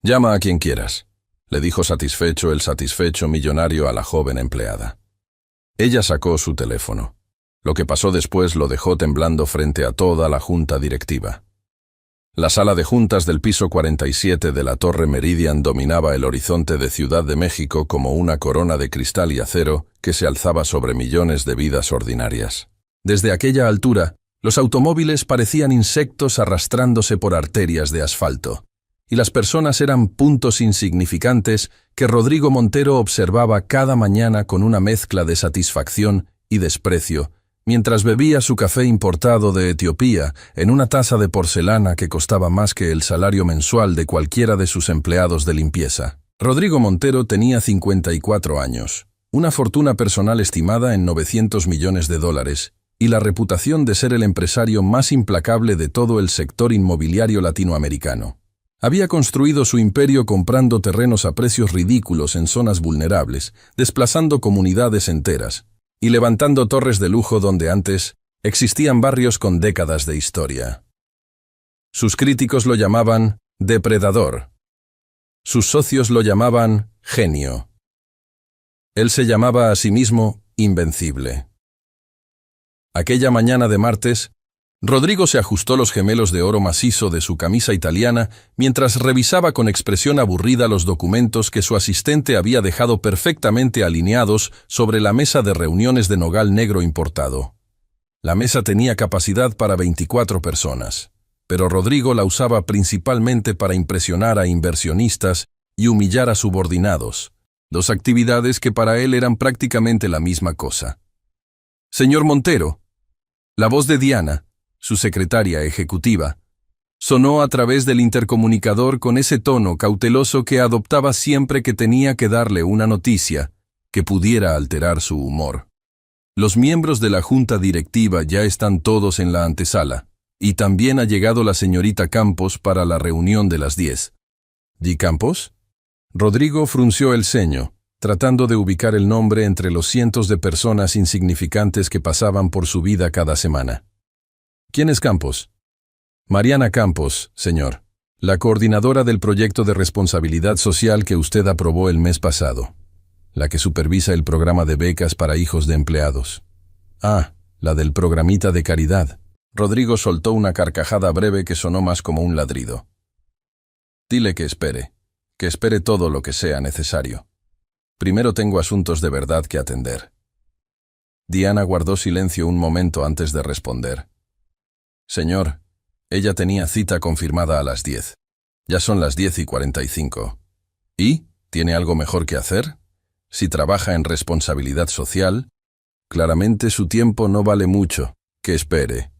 Llama a quien quieras, le dijo satisfecho el satisfecho millonario a la joven empleada. Ella sacó su teléfono. Lo que pasó después lo dejó temblando frente a toda la junta directiva. La sala de juntas del piso 47 de la Torre Meridian dominaba el horizonte de Ciudad de México como una corona de cristal y acero que se alzaba sobre millones de vidas ordinarias. Desde aquella altura, los automóviles parecían insectos arrastrándose por arterias de asfalto, y las personas eran puntos insignificantes que Rodrigo Montero observaba cada mañana con una mezcla de satisfacción y desprecio, mientras bebía su café importado de Etiopía en una taza de porcelana que costaba más que el salario mensual de cualquiera de sus empleados de limpieza. Rodrigo Montero tenía 54 años, una fortuna personal estimada en $900 millones y la reputación de ser el empresario más implacable de todo el sector inmobiliario latinoamericano. Había construido su imperio comprando terrenos a precios ridículos en zonas vulnerables, desplazando comunidades enteras y levantando torres de lujo donde antes existían barrios con décadas de historia. Sus críticos lo llamaban depredador. Sus socios lo llamaban genio. Él se llamaba a sí mismo invencible. Aquella mañana de martes, Rodrigo se ajustó los gemelos de oro macizo de su camisa italiana mientras revisaba con expresión aburrida los documentos que su asistente había dejado perfectamente alineados sobre la mesa de reuniones de nogal negro importado. La mesa tenía capacidad para 24 personas, pero Rodrigo la usaba principalmente para impresionar a inversionistas y humillar a subordinados, dos actividades que para él eran prácticamente la misma cosa. «Señor Montero», la voz de Diana, su secretaria ejecutiva, sonó a través del intercomunicador con ese tono cauteloso que adoptaba siempre que tenía que darle una noticia que pudiera alterar su humor. Los miembros de la junta directiva ya están todos en la antesala, y también ha llegado la señorita Campos para la reunión de las 10. ¿Di Campos? Rodrigo frunció el ceño, tratando de ubicar el nombre entre los cientos de personas insignificantes que pasaban por su vida cada semana. ¿Quién es Campos? Mariana Campos, señor, la coordinadora del proyecto de responsabilidad social que usted aprobó el mes pasado, la que supervisa el programa de becas para hijos de empleados. Ah, la del programita de caridad. Rodrigo soltó una carcajada breve que sonó más como un ladrido. Dile que espere todo lo que sea necesario. Primero tengo asuntos de verdad que atender. Diana guardó silencio un momento antes de responder. Señor, ella tenía cita confirmada a las 10. Ya son las 10:45. ¿Y? ¿Tiene algo mejor que hacer? Si trabaja en responsabilidad social, claramente su tiempo no vale mucho. Que espere.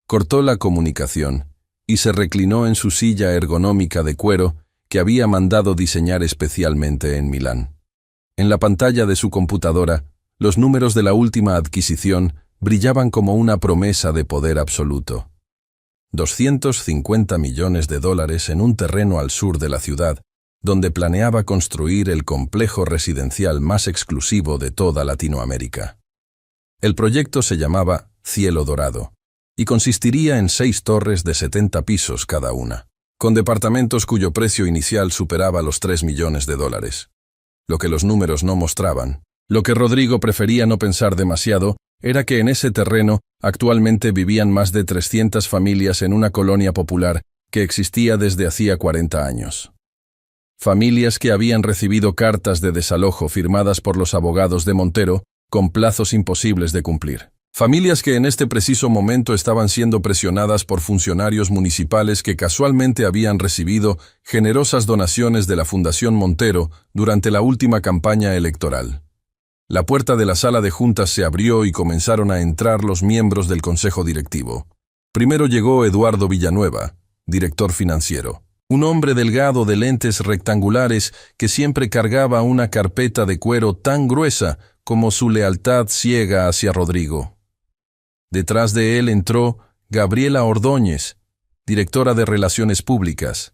Cortó la comunicación y se reclinó en su silla ergonómica de cuero que había mandado diseñar especialmente en Milán. En la pantalla de su computadora, los números de la última adquisición brillaban como una promesa de poder absoluto. $250 millones en un terreno al sur de la ciudad, donde planeaba construir el complejo residencial más exclusivo de toda Latinoamérica. El proyecto se llamaba Cielo Dorado y consistiría en 6 torres de 70 pisos cada una, con departamentos cuyo precio inicial superaba los $3 millones. Lo que los números no mostraban, lo que Rodrigo prefería no pensar demasiado, era que en ese terreno actualmente vivían más de 300 familias en una colonia popular que existía desde hacía 40 años. Familias que habían recibido cartas de desalojo firmadas por los abogados de Montero con plazos imposibles de cumplir. Familias que en este preciso momento estaban siendo presionadas por funcionarios municipales que casualmente habían recibido generosas donaciones de la Fundación Montero durante la última campaña electoral. La puerta de la sala de juntas se abrió y comenzaron a entrar los miembros del consejo directivo. Primero llegó Eduardo Villanueva, director financiero, un hombre delgado de lentes rectangulares que siempre cargaba una carpeta de cuero tan gruesa como su lealtad ciega hacia Rodrigo. Detrás de él entró Gabriela Ordóñez, directora de Relaciones Públicas,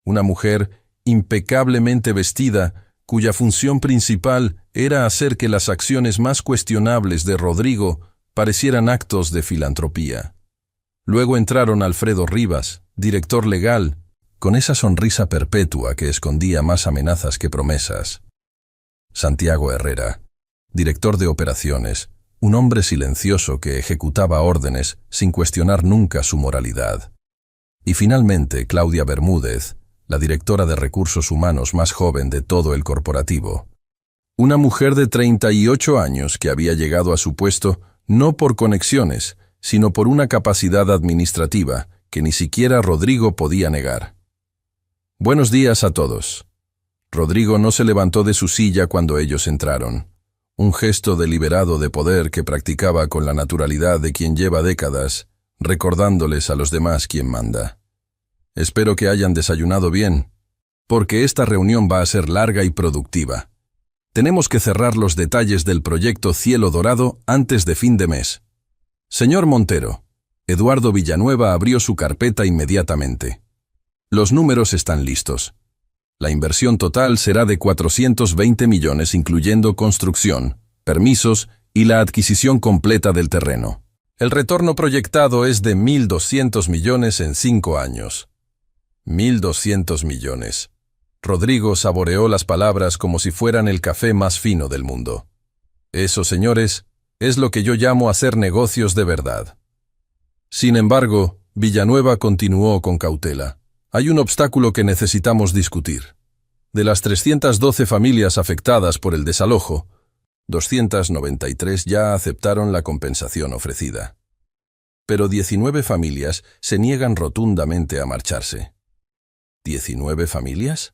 una mujer impecablemente vestida, cuya función principal era hacer que las acciones más cuestionables de Rodrigo parecieran actos de filantropía. Luego entraron Alfredo Rivas, director legal, con esa sonrisa perpetua que escondía más amenazas que promesas. Santiago Herrera, director de operaciones, un hombre silencioso que ejecutaba órdenes sin cuestionar nunca su moralidad. Y finalmente Claudia Bermúdez, la directora de recursos humanos más joven de todo el corporativo. Una mujer de 38 años que había llegado a su puesto no por conexiones, sino por una capacidad administrativa que ni siquiera Rodrigo podía negar. Buenos días a todos. Rodrigo no se levantó de su silla cuando ellos entraron. Un gesto deliberado de poder que practicaba con la naturalidad de quien lleva décadas, recordándoles a los demás quién manda. Espero que hayan desayunado bien, porque esta reunión va a ser larga y productiva. Tenemos que cerrar los detalles del proyecto Cielo Dorado antes de fin de mes. Señor Montero, Eduardo Villanueva abrió su carpeta inmediatamente. Los números están listos. La inversión total será de 420 millones incluyendo construcción, permisos y la adquisición completa del terreno. El retorno proyectado es de 1.200 millones en 5 años. 1.200 millones. Rodrigo saboreó las palabras como si fueran el café más fino del mundo. Eso, señores, es lo que yo llamo hacer negocios de verdad. Sin embargo, Villanueva continuó con cautela. Hay un obstáculo que necesitamos discutir. De las 312 familias afectadas por el desalojo, 293 ya aceptaron la compensación ofrecida. Pero 19 familias se niegan rotundamente a marcharse. ¿19 familias?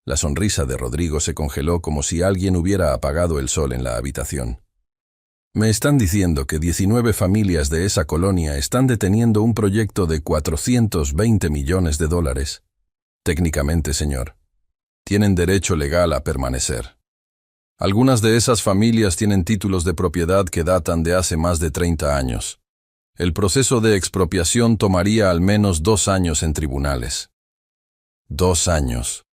La sonrisa de Rodrigo se congeló como si alguien hubiera apagado el sol en la habitación. Me están diciendo que 19 familias de esa colonia están deteniendo un proyecto de 420 millones de dólares. Técnicamente, señor, tienen derecho legal a permanecer. Algunas de esas familias tienen títulos de propiedad que datan de hace más de 30 años. El proceso de expropiación tomaría al menos 2 años en tribunales. 2 años.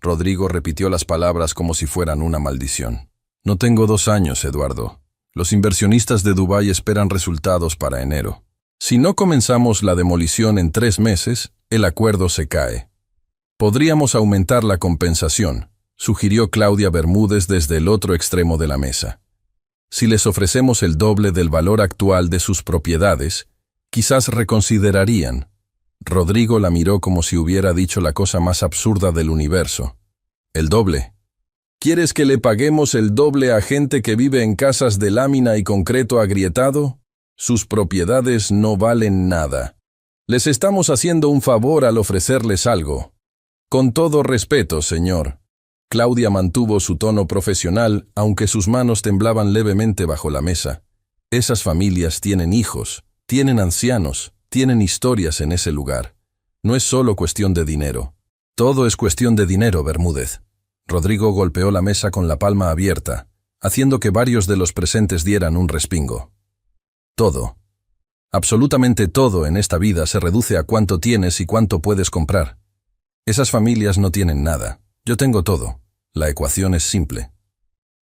Rodrigo repitió las palabras como si fueran una maldición. No tengo 2 años, Eduardo. Los inversionistas de Dubái esperan resultados para enero. Si no comenzamos la demolición en 3 meses, el acuerdo se cae. Podríamos aumentar la compensación, sugirió Claudia Bermúdez desde el otro extremo de la mesa. Si les ofrecemos el doble del valor actual de sus propiedades, quizás reconsiderarían. Rodrigo la miró como si hubiera dicho la cosa más absurda del universo. ¿El doble? ¿Quieres que le paguemos el doble a gente que vive en casas de lámina y concreto agrietado? Sus propiedades no valen nada. Les estamos haciendo un favor al ofrecerles algo. Con todo respeto, señor. Claudia mantuvo su tono profesional, aunque sus manos temblaban levemente bajo la mesa. Esas familias tienen hijos, tienen ancianos, tienen historias en ese lugar. No es solo cuestión de dinero. Todo es cuestión de dinero, Bermúdez. Rodrigo golpeó la mesa con la palma abierta, haciendo que varios de los presentes dieran un respingo. Todo, absolutamente todo en esta vida se reduce a cuánto tienes y cuánto puedes comprar. Esas familias no tienen nada. Yo tengo todo. La ecuación es simple.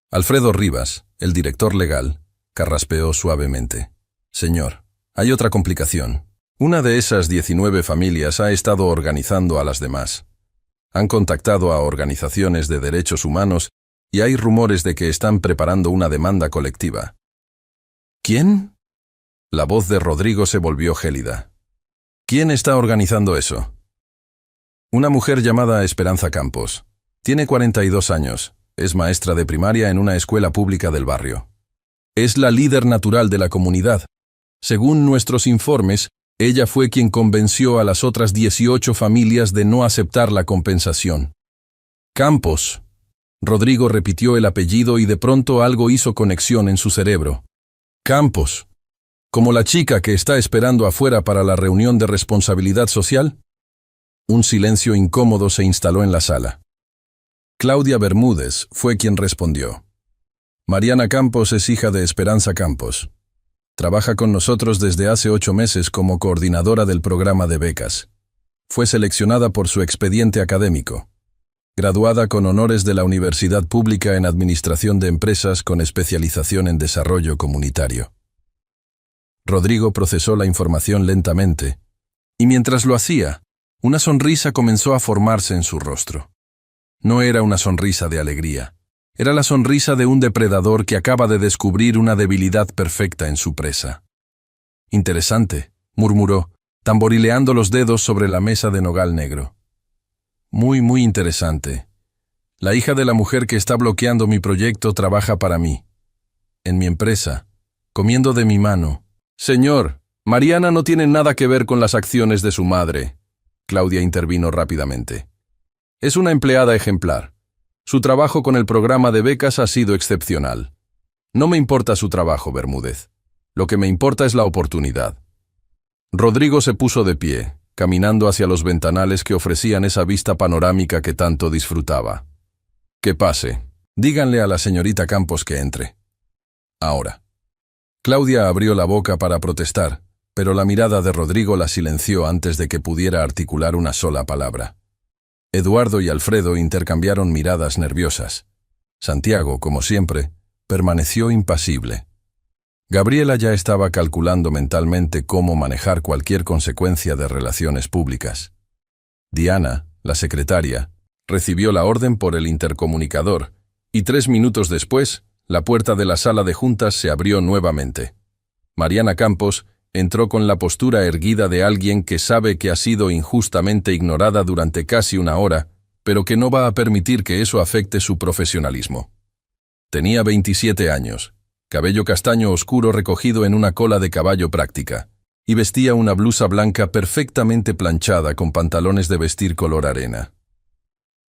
Alfredo Rivas, el director legal, carraspeó suavemente. Señor, hay otra complicación. Una de esas 19 familias ha estado organizando a las demás. Han contactado a organizaciones de derechos humanos y hay rumores de que están preparando una demanda colectiva. ¿Quién? La voz de Rodrigo se volvió gélida. ¿Quién está organizando eso? Una mujer llamada Esperanza Campos. Tiene 42 años. Es maestra de primaria en una escuela pública del barrio. Es la líder natural de la comunidad. Según nuestros informes, ella fue quien convenció a las otras 18 familias de no aceptar la compensación. Campos. Rodrigo repitió el apellido y de pronto algo hizo conexión en su cerebro. Campos. ¿Como la chica que está esperando afuera para la reunión de responsabilidad social? Un silencio incómodo se instaló en la sala. Claudia Bermúdez fue quien respondió. Mariana Campos es hija de Esperanza Campos. Trabaja con nosotros desde hace 8 meses como coordinadora del programa de becas. Fue seleccionada por su expediente académico. Graduada con honores de la Universidad Pública en Administración de Empresas con especialización en Desarrollo Comunitario. Rodrigo procesó la información lentamente, y mientras lo hacía, Una sonrisa comenzó a formarse en su rostro. No era una sonrisa de alegría. Era la sonrisa de un depredador que acaba de descubrir una debilidad perfecta en su presa. Interesante, murmuró, tamborileando los dedos sobre la mesa de nogal negro. Muy interesante. La hija de la mujer que está bloqueando mi proyecto trabaja para mí. En mi empresa, comiendo de mi mano. Señor, Mariana no tiene nada que ver con las acciones de su madre. Claudia intervino rápidamente. Es una empleada ejemplar. Su trabajo con el programa de becas ha sido excepcional. No me importa su trabajo, Bermúdez. Lo que me importa es la oportunidad. Rodrigo se puso de pie, caminando hacia los ventanales que ofrecían esa vista panorámica que tanto disfrutaba. Que pase. Díganle a la señorita Campos que entre. Ahora. Claudia abrió la boca para protestar, pero la mirada de Rodrigo la silenció antes de que pudiera articular una sola palabra. Eduardo y Alfredo intercambiaron miradas nerviosas. Santiago, como siempre, permaneció impasible. Gabriela ya estaba calculando mentalmente cómo manejar cualquier consecuencia de relaciones públicas. Diana, la secretaria, recibió la orden por el intercomunicador, y 3 minutos después, la puerta de la sala de juntas se abrió nuevamente. Mariana Campos entró con la postura erguida de alguien que sabe que ha sido injustamente ignorada durante casi una hora, pero que no va a permitir que eso afecte su profesionalismo. Tenía 27 años, cabello castaño oscuro recogido en una cola de caballo práctica, y vestía una blusa blanca perfectamente planchada con pantalones de vestir color arena.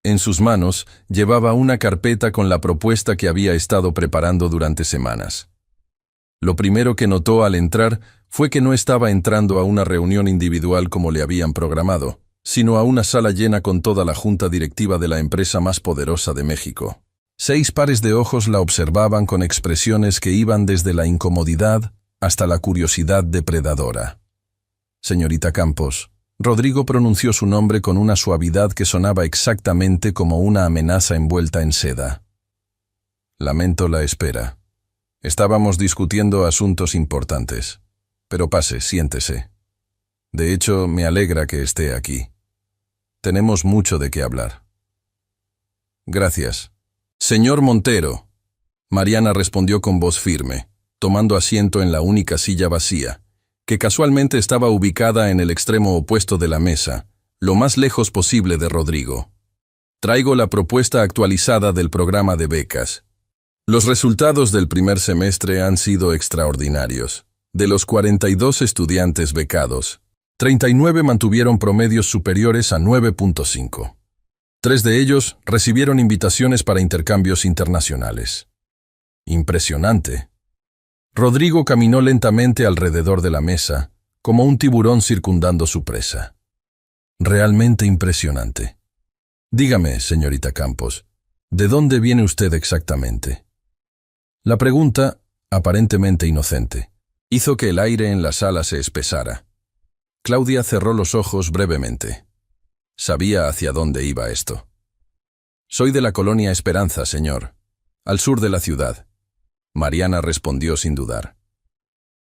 En sus manos llevaba una carpeta con la propuesta que había estado preparando durante semanas. Lo primero que notó al entrar fue que no estaba entrando a una reunión individual como le habían programado, sino a una sala llena con toda la junta directiva de la empresa más poderosa de México. 6 pares de ojos la observaban con expresiones que iban desde la incomodidad hasta la curiosidad depredadora. Señorita Campos. Rodrigo pronunció su nombre con una suavidad que sonaba exactamente como una amenaza envuelta en seda. Lamento la espera. Estábamos discutiendo asuntos importantes. Pero pase, siéntese. De hecho, me alegra que esté aquí. Tenemos mucho de qué hablar. Gracias. Señor Montero. Mariana respondió con voz firme, tomando asiento en la única silla vacía, que casualmente estaba ubicada en el extremo opuesto de la mesa, lo más lejos posible de Rodrigo. Traigo la propuesta actualizada del programa de becas. Los resultados del primer semestre han sido extraordinarios. De los 42 estudiantes becados, 39 mantuvieron promedios superiores a 9.5. 3 de ellos recibieron invitaciones para intercambios internacionales. Impresionante. Rodrigo caminó lentamente alrededor de la mesa, como un tiburón circundando su presa. Realmente impresionante. Dígame, señorita Campos, ¿de dónde viene usted exactamente? La pregunta, aparentemente inocente, hizo que el aire en la sala se espesara. Claudia cerró los ojos brevemente. Sabía hacia dónde iba esto. Soy de la colonia Esperanza, señor, al sur de la ciudad. Mariana respondió sin dudar.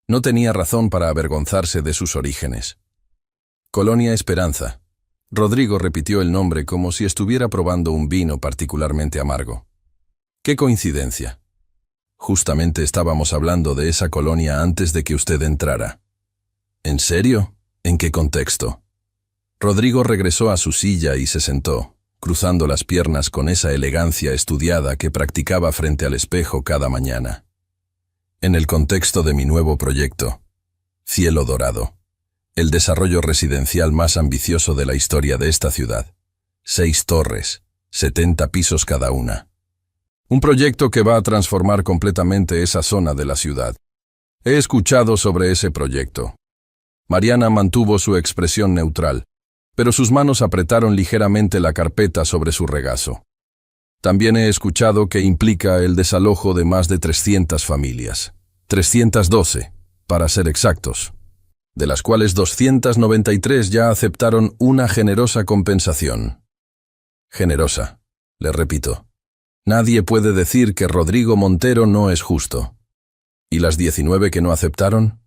No tenía razón para avergonzarse de sus orígenes. Colonia Esperanza. Rodrigo repitió el nombre como si estuviera probando un vino particularmente amargo. ¡Qué coincidencia! Justamente estábamos hablando de esa colonia antes de que usted entrara. ¿En serio? ¿En qué contexto? Rodrigo regresó a su silla y se sentó, cruzando las piernas con esa elegancia estudiada que practicaba frente al espejo cada mañana. En el contexto de mi nuevo proyecto, Cielo Dorado, el desarrollo residencial más ambicioso de la historia de esta ciudad. 6 torres, 70 pisos cada una. Un proyecto que va a transformar completamente esa zona de la ciudad. He escuchado sobre ese proyecto. Mariana mantuvo su expresión neutral, pero sus manos apretaron ligeramente la carpeta sobre su regazo. También he escuchado que implica el desalojo de más de 300 familias. 312, para ser exactos, de las cuales 293 ya aceptaron una generosa compensación. Generosa, le repito. Nadie puede decir que Rodrigo Montero no es justo. ¿Y las 19 que no aceptaron?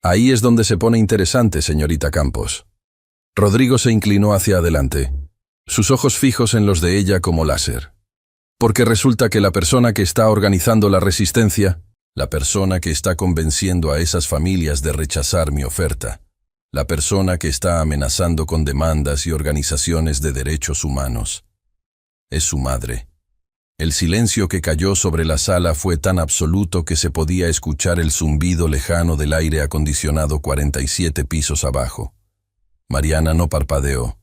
Ahí es donde se pone interesante, señorita Campos. Rodrigo se inclinó hacia adelante, sus ojos fijos en los de ella como láser. Porque resulta que la persona que está organizando la resistencia, la persona que está convenciendo a esas familias de rechazar mi oferta, la persona que está amenazando con demandas y organizaciones de derechos humanos, es su madre. El silencio que cayó sobre la sala fue tan absoluto que se podía escuchar el zumbido lejano del aire acondicionado 47 pisos abajo. Mariana no parpadeó,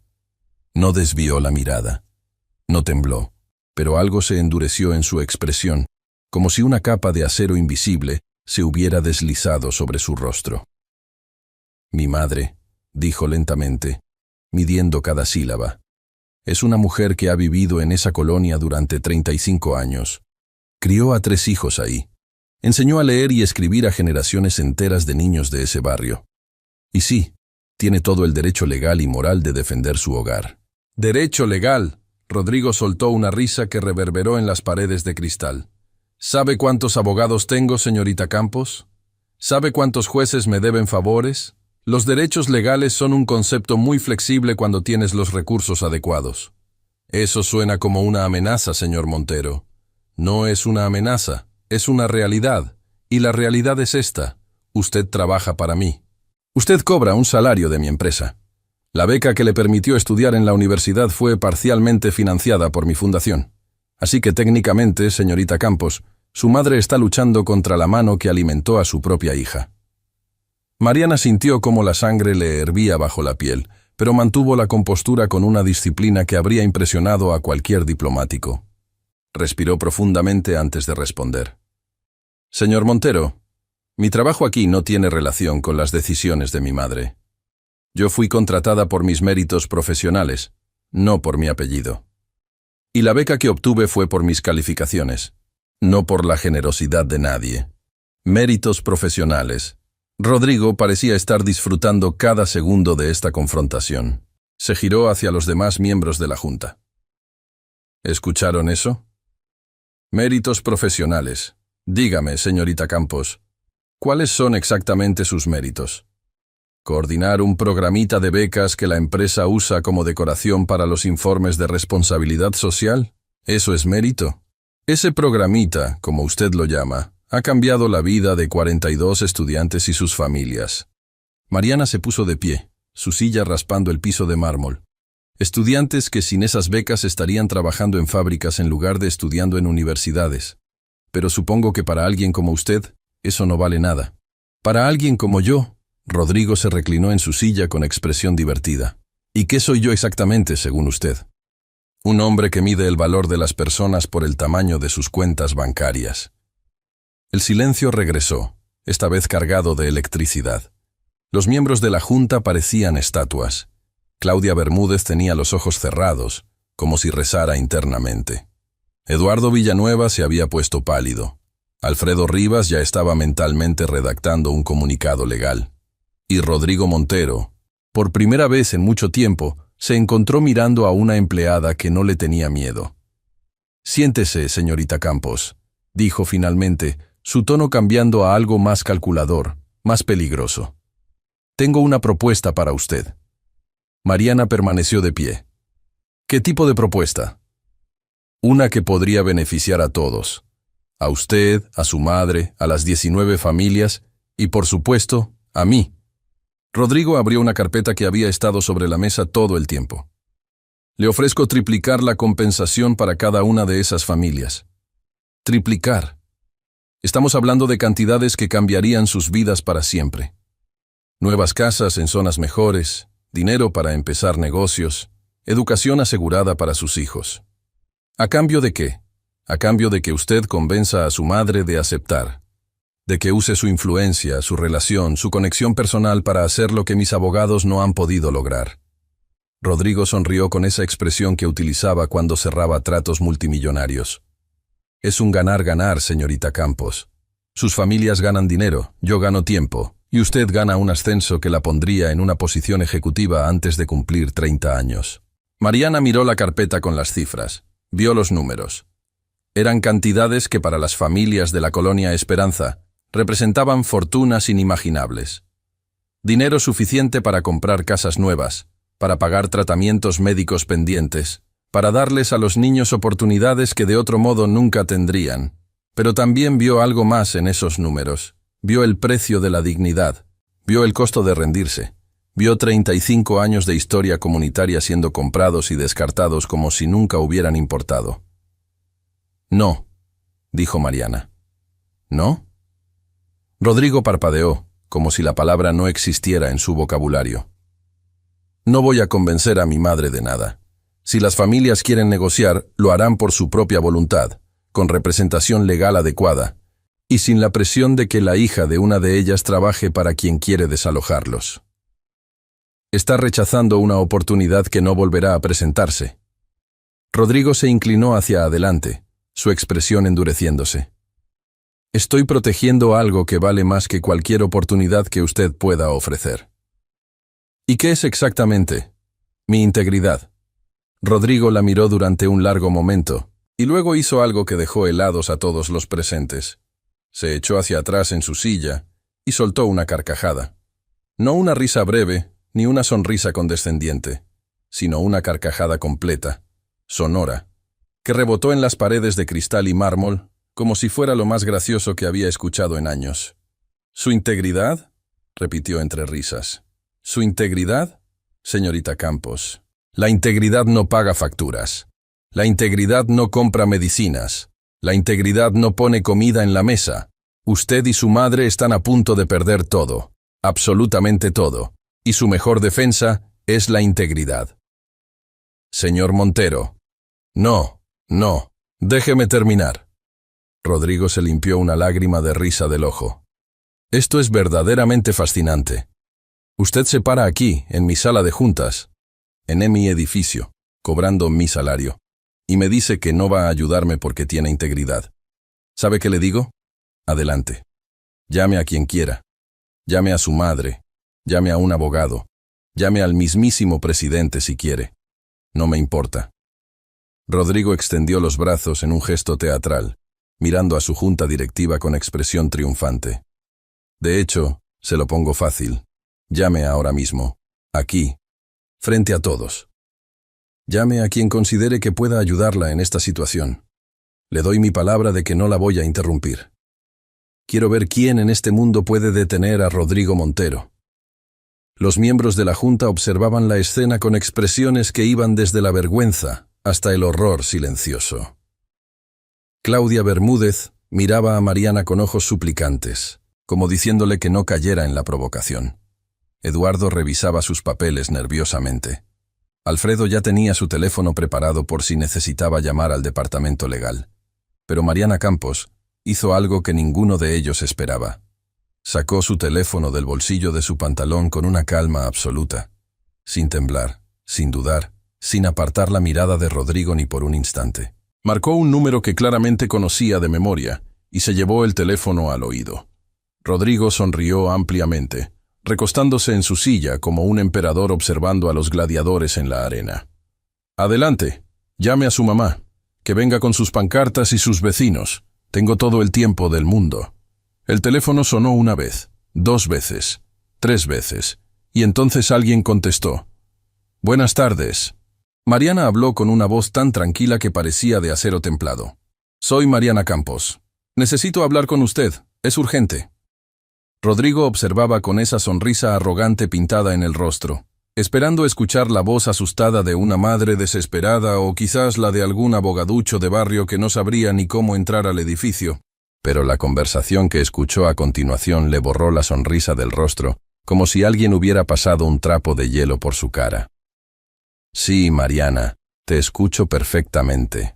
no desvió la mirada, no tembló, pero algo se endureció en su expresión, como si una capa de acero invisible se hubiera deslizado sobre su rostro. Mi madre, dijo lentamente, midiendo cada sílaba. Es una mujer que ha vivido en esa colonia durante 35 años. Crió a 3 hijos ahí. Enseñó a leer y escribir a generaciones enteras de niños de ese barrio. Y sí, tiene todo el derecho legal y moral de defender su hogar. «Derecho legal», Rodrigo soltó una risa que reverberó en las paredes de cristal. «¿Sabe cuántos abogados tengo, señorita Campos? ¿Sabe cuántos jueces me deben favores? Los derechos legales son un concepto muy flexible cuando tienes los recursos adecuados». «Eso suena como una amenaza, señor Montero». «No es una amenaza, es una realidad. Y la realidad es esta. Usted trabaja para mí. Usted cobra un salario de mi empresa. La beca que le permitió estudiar en la universidad fue parcialmente financiada por mi fundación. Así que técnicamente, señorita Campos, su madre está luchando contra la mano que alimentó a su propia hija». Mariana sintió cómo la sangre le hervía bajo la piel, pero mantuvo la compostura con una disciplina que habría impresionado a cualquier diplomático. Respiró profundamente antes de responder. «Señor Montero, mi trabajo aquí no tiene relación con las decisiones de mi madre. Yo fui contratada por mis méritos profesionales, no por mi apellido. Y la beca que obtuve fue por mis calificaciones, no por la generosidad de nadie. Méritos profesionales». Rodrigo parecía estar disfrutando cada segundo de esta confrontación. Se giró hacia los demás miembros de la Junta. ¿Escucharon eso? Méritos profesionales. Dígame, señorita Campos, ¿cuáles son exactamente sus méritos? ¿Coordinar un programita de becas que la empresa usa como decoración para los informes de responsabilidad social? ¿Eso es mérito? Ese programita, como usted lo llama, ha cambiado la vida de 42 estudiantes y sus familias. Mariana se puso de pie, su silla raspando el piso de mármol. Estudiantes que sin esas becas estarían trabajando en fábricas en lugar de estudiando en universidades. Pero supongo que para alguien como usted, eso no vale nada. Para alguien como yo, Rodrigo se reclinó en su silla con expresión divertida. ¿Y qué soy yo exactamente, según usted? Un hombre que mide el valor de las personas por el tamaño de sus cuentas bancarias. El silencio regresó, esta vez cargado de electricidad. Los miembros de la Junta parecían estatuas. Claudia Bermúdez tenía los ojos cerrados, como si rezara internamente. Eduardo Villanueva se había puesto pálido. Alfredo Rivas ya estaba mentalmente redactando un comunicado legal. Y Rodrigo Montero, por primera vez en mucho tiempo, se encontró mirando a una empleada que no le tenía miedo. «Siéntese, señorita Campos», dijo finalmente, su tono cambiando a algo más calculador, más peligroso. «Tengo una propuesta para usted». Mariana permaneció de pie. «¿Qué tipo de propuesta?» «Una que podría beneficiar a todos. A usted, a su madre, a las 19 familias y, por supuesto, a mí». Rodrigo abrió una carpeta que había estado sobre la mesa todo el tiempo. «Le ofrezco triplicar la compensación para cada una de esas familias». Triplicar. Estamos hablando de cantidades que cambiarían sus vidas para siempre. Nuevas casas en zonas mejores, dinero para empezar negocios, educación asegurada para sus hijos. ¿A cambio de qué? A cambio de que usted convenza a su madre de aceptar, de que use su influencia, su relación, su conexión personal para hacer lo que mis abogados no han podido lograr. Rodrigo sonrió con esa expresión que utilizaba cuando cerraba tratos multimillonarios. Es un ganar-ganar, señorita Campos. Sus familias ganan dinero, yo gano tiempo, y usted gana un ascenso que la pondría en una posición ejecutiva antes de cumplir 30 años. Mariana miró la carpeta con las cifras, vio los números. Eran cantidades que para las familias de la colonia Esperanza representaban fortunas inimaginables. Dinero suficiente para comprar casas nuevas, para pagar tratamientos médicos pendientes, para darles a los niños oportunidades que de otro modo nunca tendrían. Pero también vio algo más en esos números. Vio el precio de la dignidad, vio el costo de rendirse, vio 35 años de historia comunitaria siendo comprados y descartados como si nunca hubieran importado. «No», dijo Mariana. «¿No?» Rodrigo parpadeó, como si la palabra no existiera en su vocabulario. «No voy a convencer a mi madre de nada. Si las familias quieren negociar, lo harán por su propia voluntad, con representación legal adecuada, y sin la presión de que la hija de una de ellas trabaje para quien quiere desalojarlos. Está rechazando una oportunidad que no volverá a presentarse». Rodrigo se inclinó hacia adelante, su expresión endureciéndose. «Estoy protegiendo algo que vale más que cualquier oportunidad que usted pueda ofrecer». «¿Y qué es exactamente?» «Mi integridad». Rodrigo la miró durante un largo momento, y luego hizo algo que dejó helados a todos los presentes. Se echó hacia atrás en su silla y soltó una carcajada. No una risa breve, ni una sonrisa condescendiente, sino una carcajada completa, sonora, que rebotó en las paredes de cristal y mármol como si fuera lo más gracioso que había escuchado en años. «¿Su integridad?», repitió entre risas. «¿Su integridad? Señorita Campos, la integridad no paga facturas. La integridad no compra medicinas. La integridad no pone comida en la mesa. Usted y su madre están a punto de perder todo, absolutamente todo, y su mejor defensa es la integridad». «Señor Montero». «No, no, déjeme terminar». Rodrigo se limpió una lágrima de risa del ojo. «Esto es verdaderamente fascinante. Usted se para aquí, en mi sala de juntas, en mi edificio, cobrando mi salario, y me dice que no va a ayudarme porque tiene integridad. ¿Sabe qué le digo? Adelante. Llame a quien quiera. Llame a su madre. Llame a un abogado. Llame al mismísimo presidente si quiere. No me importa». Rodrigo extendió los brazos en un gesto teatral, mirando a su junta directiva con expresión triunfante. «De hecho, se lo pongo fácil. Llame ahora mismo, aquí, frente a todos. Llame a quien considere que pueda ayudarla en esta situación. Le doy mi palabra de que no la voy a interrumpir. Quiero ver quién en este mundo puede detener a Rodrigo Montero». Los miembros de la junta observaban la escena con expresiones que iban desde la vergüenza hasta el horror silencioso. Claudia Bermúdez miraba a Mariana con ojos suplicantes, como diciéndole que no cayera en la provocación. Eduardo revisaba sus papeles nerviosamente. Alfredo ya tenía su teléfono preparado por si necesitaba llamar al departamento legal. Pero Mariana Campos hizo algo que ninguno de ellos esperaba. Sacó su teléfono del bolsillo de su pantalón con una calma absoluta, sin temblar, sin dudar, sin apartar la mirada de Rodrigo ni por un instante. Marcó un número que claramente conocía de memoria y se llevó el teléfono al oído. Rodrigo sonrió ampliamente, recostándose en su silla como un emperador observando a los gladiadores en la arena. «Adelante, llame a su mamá, que venga con sus pancartas y sus vecinos. Tengo todo el tiempo del mundo». El teléfono sonó una vez, 2 veces, 3 veces, y entonces alguien contestó. «Buenas tardes». Mariana habló con una voz tan tranquila que parecía de acero templado. «Soy Mariana Campos. Necesito hablar con usted, es urgente». Rodrigo observaba con esa sonrisa arrogante pintada en el rostro, esperando escuchar la voz asustada de una madre desesperada o quizás la de algún abogaducho de barrio que no sabría ni cómo entrar al edificio. Pero la conversación que escuchó a continuación le borró la sonrisa del rostro, como si alguien hubiera pasado un trapo de hielo por su cara. «Sí, Mariana, te escucho perfectamente».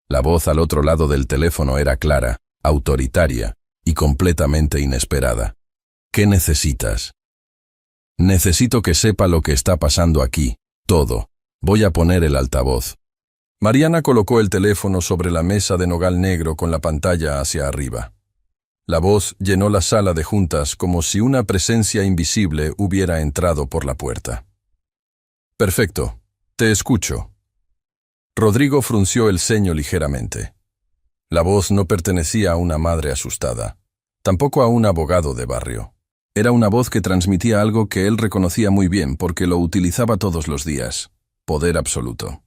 La voz al otro lado del teléfono era clara, autoritaria y completamente inesperada. «¿Qué necesitas?» «Necesito que sepa lo que está pasando aquí, todo. Voy a poner el altavoz». Mariana colocó el teléfono sobre la mesa de nogal negro con la pantalla hacia arriba. La voz llenó la sala de juntas como si una presencia invisible hubiera entrado por la puerta. «Perfecto, te escucho». Rodrigo frunció el ceño ligeramente. La voz no pertenecía a una madre asustada, tampoco a un abogado de barrio. Era una voz que transmitía algo que él reconocía muy bien porque lo utilizaba todos los días. Poder absoluto.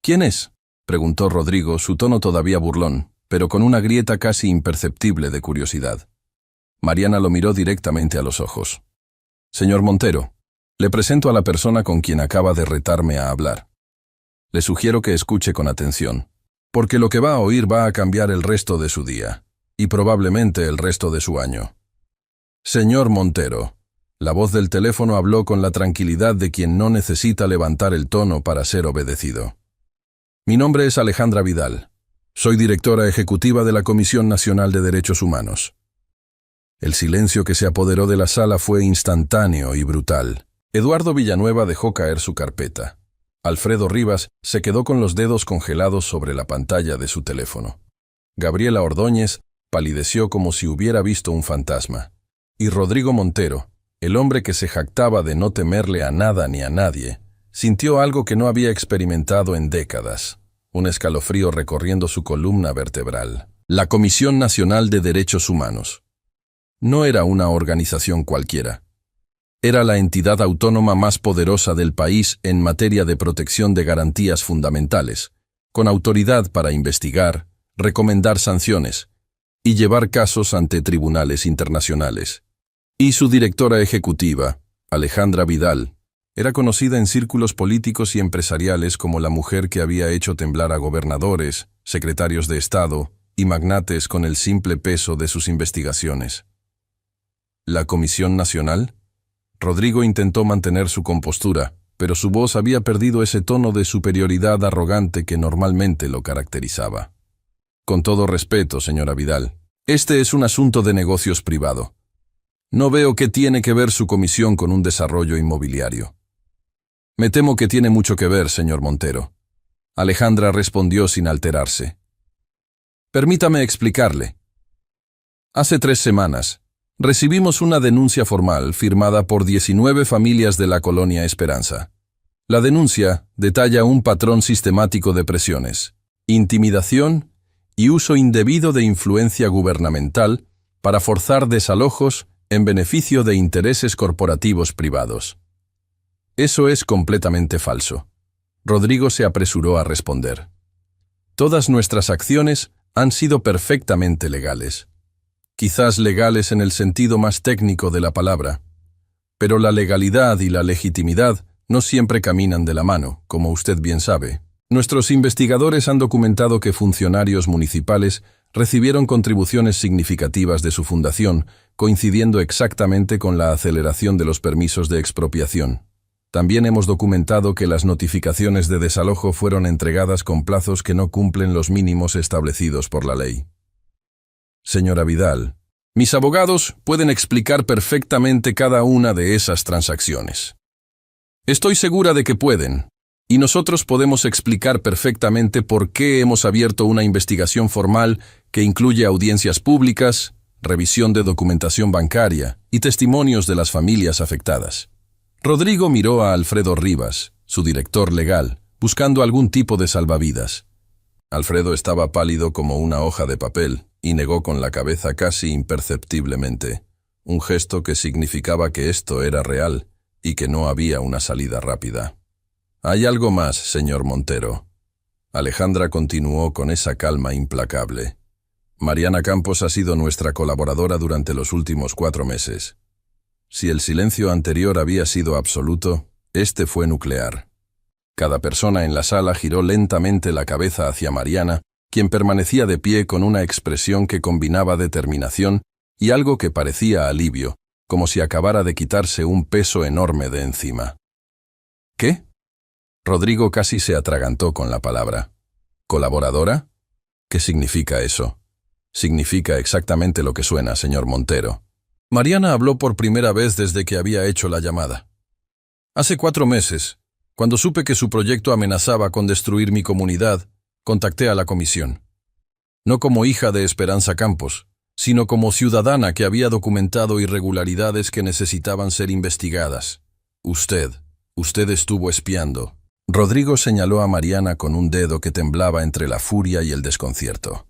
¿Quién es?, preguntó Rodrigo, su tono todavía burlón, pero con una grieta casi imperceptible de curiosidad. Mariana lo miró directamente a los ojos. Señor Montero, le presento a la persona con quien acaba de retarme a hablar. Le sugiero que escuche con atención, porque lo que va a oír va a cambiar el resto de su día, y probablemente el resto de su año. Señor Montero, la voz del teléfono habló con la tranquilidad de quien no necesita levantar el tono para ser obedecido. Mi nombre es Alejandra Vidal. Soy directora ejecutiva de la Comisión Nacional de Derechos Humanos. El silencio que se apoderó de la sala fue instantáneo y brutal. Eduardo Villanueva dejó caer su carpeta. Alfredo Rivas se quedó con los dedos congelados sobre la pantalla de su teléfono. Gabriela Ordóñez palideció como si hubiera visto un fantasma. Y Rodrigo Montero, el hombre que se jactaba de no temerle a nada ni a nadie, sintió algo que no había experimentado en décadas, un escalofrío recorriendo su columna vertebral. La Comisión Nacional de Derechos Humanos. No era una organización cualquiera. Era la entidad autónoma más poderosa del país en materia de protección de garantías fundamentales, con autoridad para investigar, recomendar sanciones y llevar casos ante tribunales internacionales. Y su directora ejecutiva, Alejandra Vidal, era conocida en círculos políticos y empresariales como la mujer que había hecho temblar a gobernadores, secretarios de Estado y magnates con el simple peso de sus investigaciones. ¿La Comisión Nacional? Rodrigo intentó mantener su compostura, pero su voz había perdido ese tono de superioridad arrogante que normalmente lo caracterizaba. Con todo respeto, señora Vidal, este es un asunto de negocios privado. No veo qué tiene que ver su comisión con un desarrollo inmobiliario. Me temo que tiene mucho que ver, señor Montero. Alejandra respondió sin alterarse. Permítame explicarle. Hace 3 semanas, recibimos una denuncia formal firmada por 19 familias de la colonia Esperanza. La denuncia detalla un patrón sistemático de presiones, intimidación y uso indebido de influencia gubernamental para forzar desalojos en beneficio de intereses corporativos privados. Eso es completamente falso. Rodrigo se apresuró a responder. Todas nuestras acciones han sido perfectamente legales. Quizás legales en el sentido más técnico de la palabra, pero la legalidad y la legitimidad no siempre caminan de la mano, como usted bien sabe. Nuestros investigadores han documentado que funcionarios municipales recibieron contribuciones significativas de su fundación, coincidiendo exactamente con la aceleración de los permisos de expropiación. También hemos documentado que las notificaciones de desalojo fueron entregadas con plazos que no cumplen los mínimos establecidos por la ley. Señora Vidal, mis abogados pueden explicar perfectamente cada una de esas transacciones. Estoy segura de que pueden, y nosotros podemos explicar perfectamente por qué hemos abierto una investigación formal que incluye audiencias públicas, revisión de documentación bancaria y testimonios de las familias afectadas. Rodrigo miró a Alfredo Rivas, su director legal, buscando algún tipo de salvavidas. Alfredo estaba pálido como una hoja de papel y negó con la cabeza casi imperceptiblemente, un gesto que significaba que esto era real y que no había una salida rápida. Hay algo más, señor Montero. Alejandra continuó con esa calma implacable. Mariana Campos ha sido nuestra colaboradora durante los últimos 4 meses. Si el silencio anterior había sido absoluto, este fue nuclear. Cada persona en la sala giró lentamente la cabeza hacia Mariana, quien permanecía de pie con una expresión que combinaba determinación y algo que parecía alivio, como si acabara de quitarse un peso enorme de encima. ¿Qué? Rodrigo casi se atragantó con la palabra. ¿Colaboradora? ¿Qué significa eso? Significa exactamente lo que suena, señor Montero. Mariana habló por primera vez desde que había hecho la llamada. Hace 4 meses, cuando supe que su proyecto amenazaba con destruir mi comunidad, contacté a la comisión. No como hija de Esperanza Campos, sino como ciudadana que había documentado irregularidades que necesitaban ser investigadas. Usted estuvo espiando. Rodrigo señaló a Mariana con un dedo que temblaba entre la furia y el desconcierto.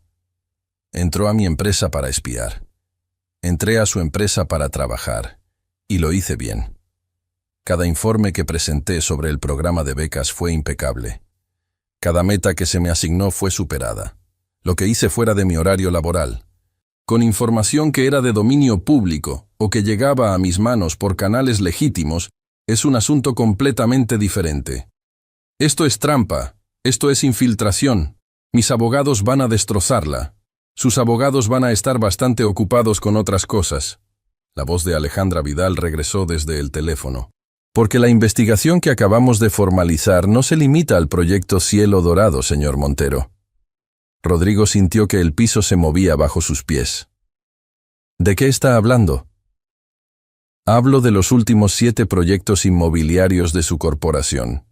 Entró a mi empresa para espiar. Entré a su empresa para trabajar, y lo hice bien. Cada informe que presenté sobre el programa de becas fue impecable. Cada meta que se me asignó fue superada. Lo que hice fuera de mi horario laboral, con información que era de dominio público o que llegaba a mis manos por canales legítimos, es un asunto completamente diferente. Esto es trampa, esto es infiltración. Mis abogados van a destrozarla. Sus abogados van a estar bastante ocupados con otras cosas. La voz de Alejandra Vidal regresó desde el teléfono. Porque la investigación que acabamos de formalizar no se limita al proyecto Cielo Dorado, señor Montero. Rodrigo sintió que el piso se movía bajo sus pies. ¿De qué está hablando? Hablo de los últimos 7 proyectos inmobiliarios de su corporación.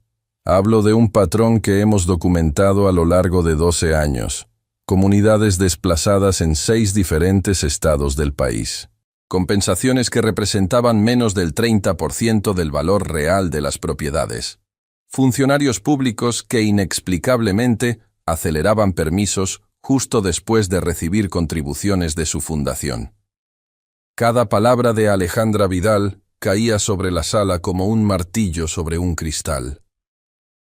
Hablo de un patrón que hemos documentado a lo largo de 12 años. Comunidades desplazadas en 6 diferentes estados del país. Compensaciones que representaban menos del 30% del valor real de las propiedades. Funcionarios públicos que inexplicablemente aceleraban permisos justo después de recibir contribuciones de su fundación. Cada palabra de Alejandra Vidal caía sobre la sala como un martillo sobre un cristal.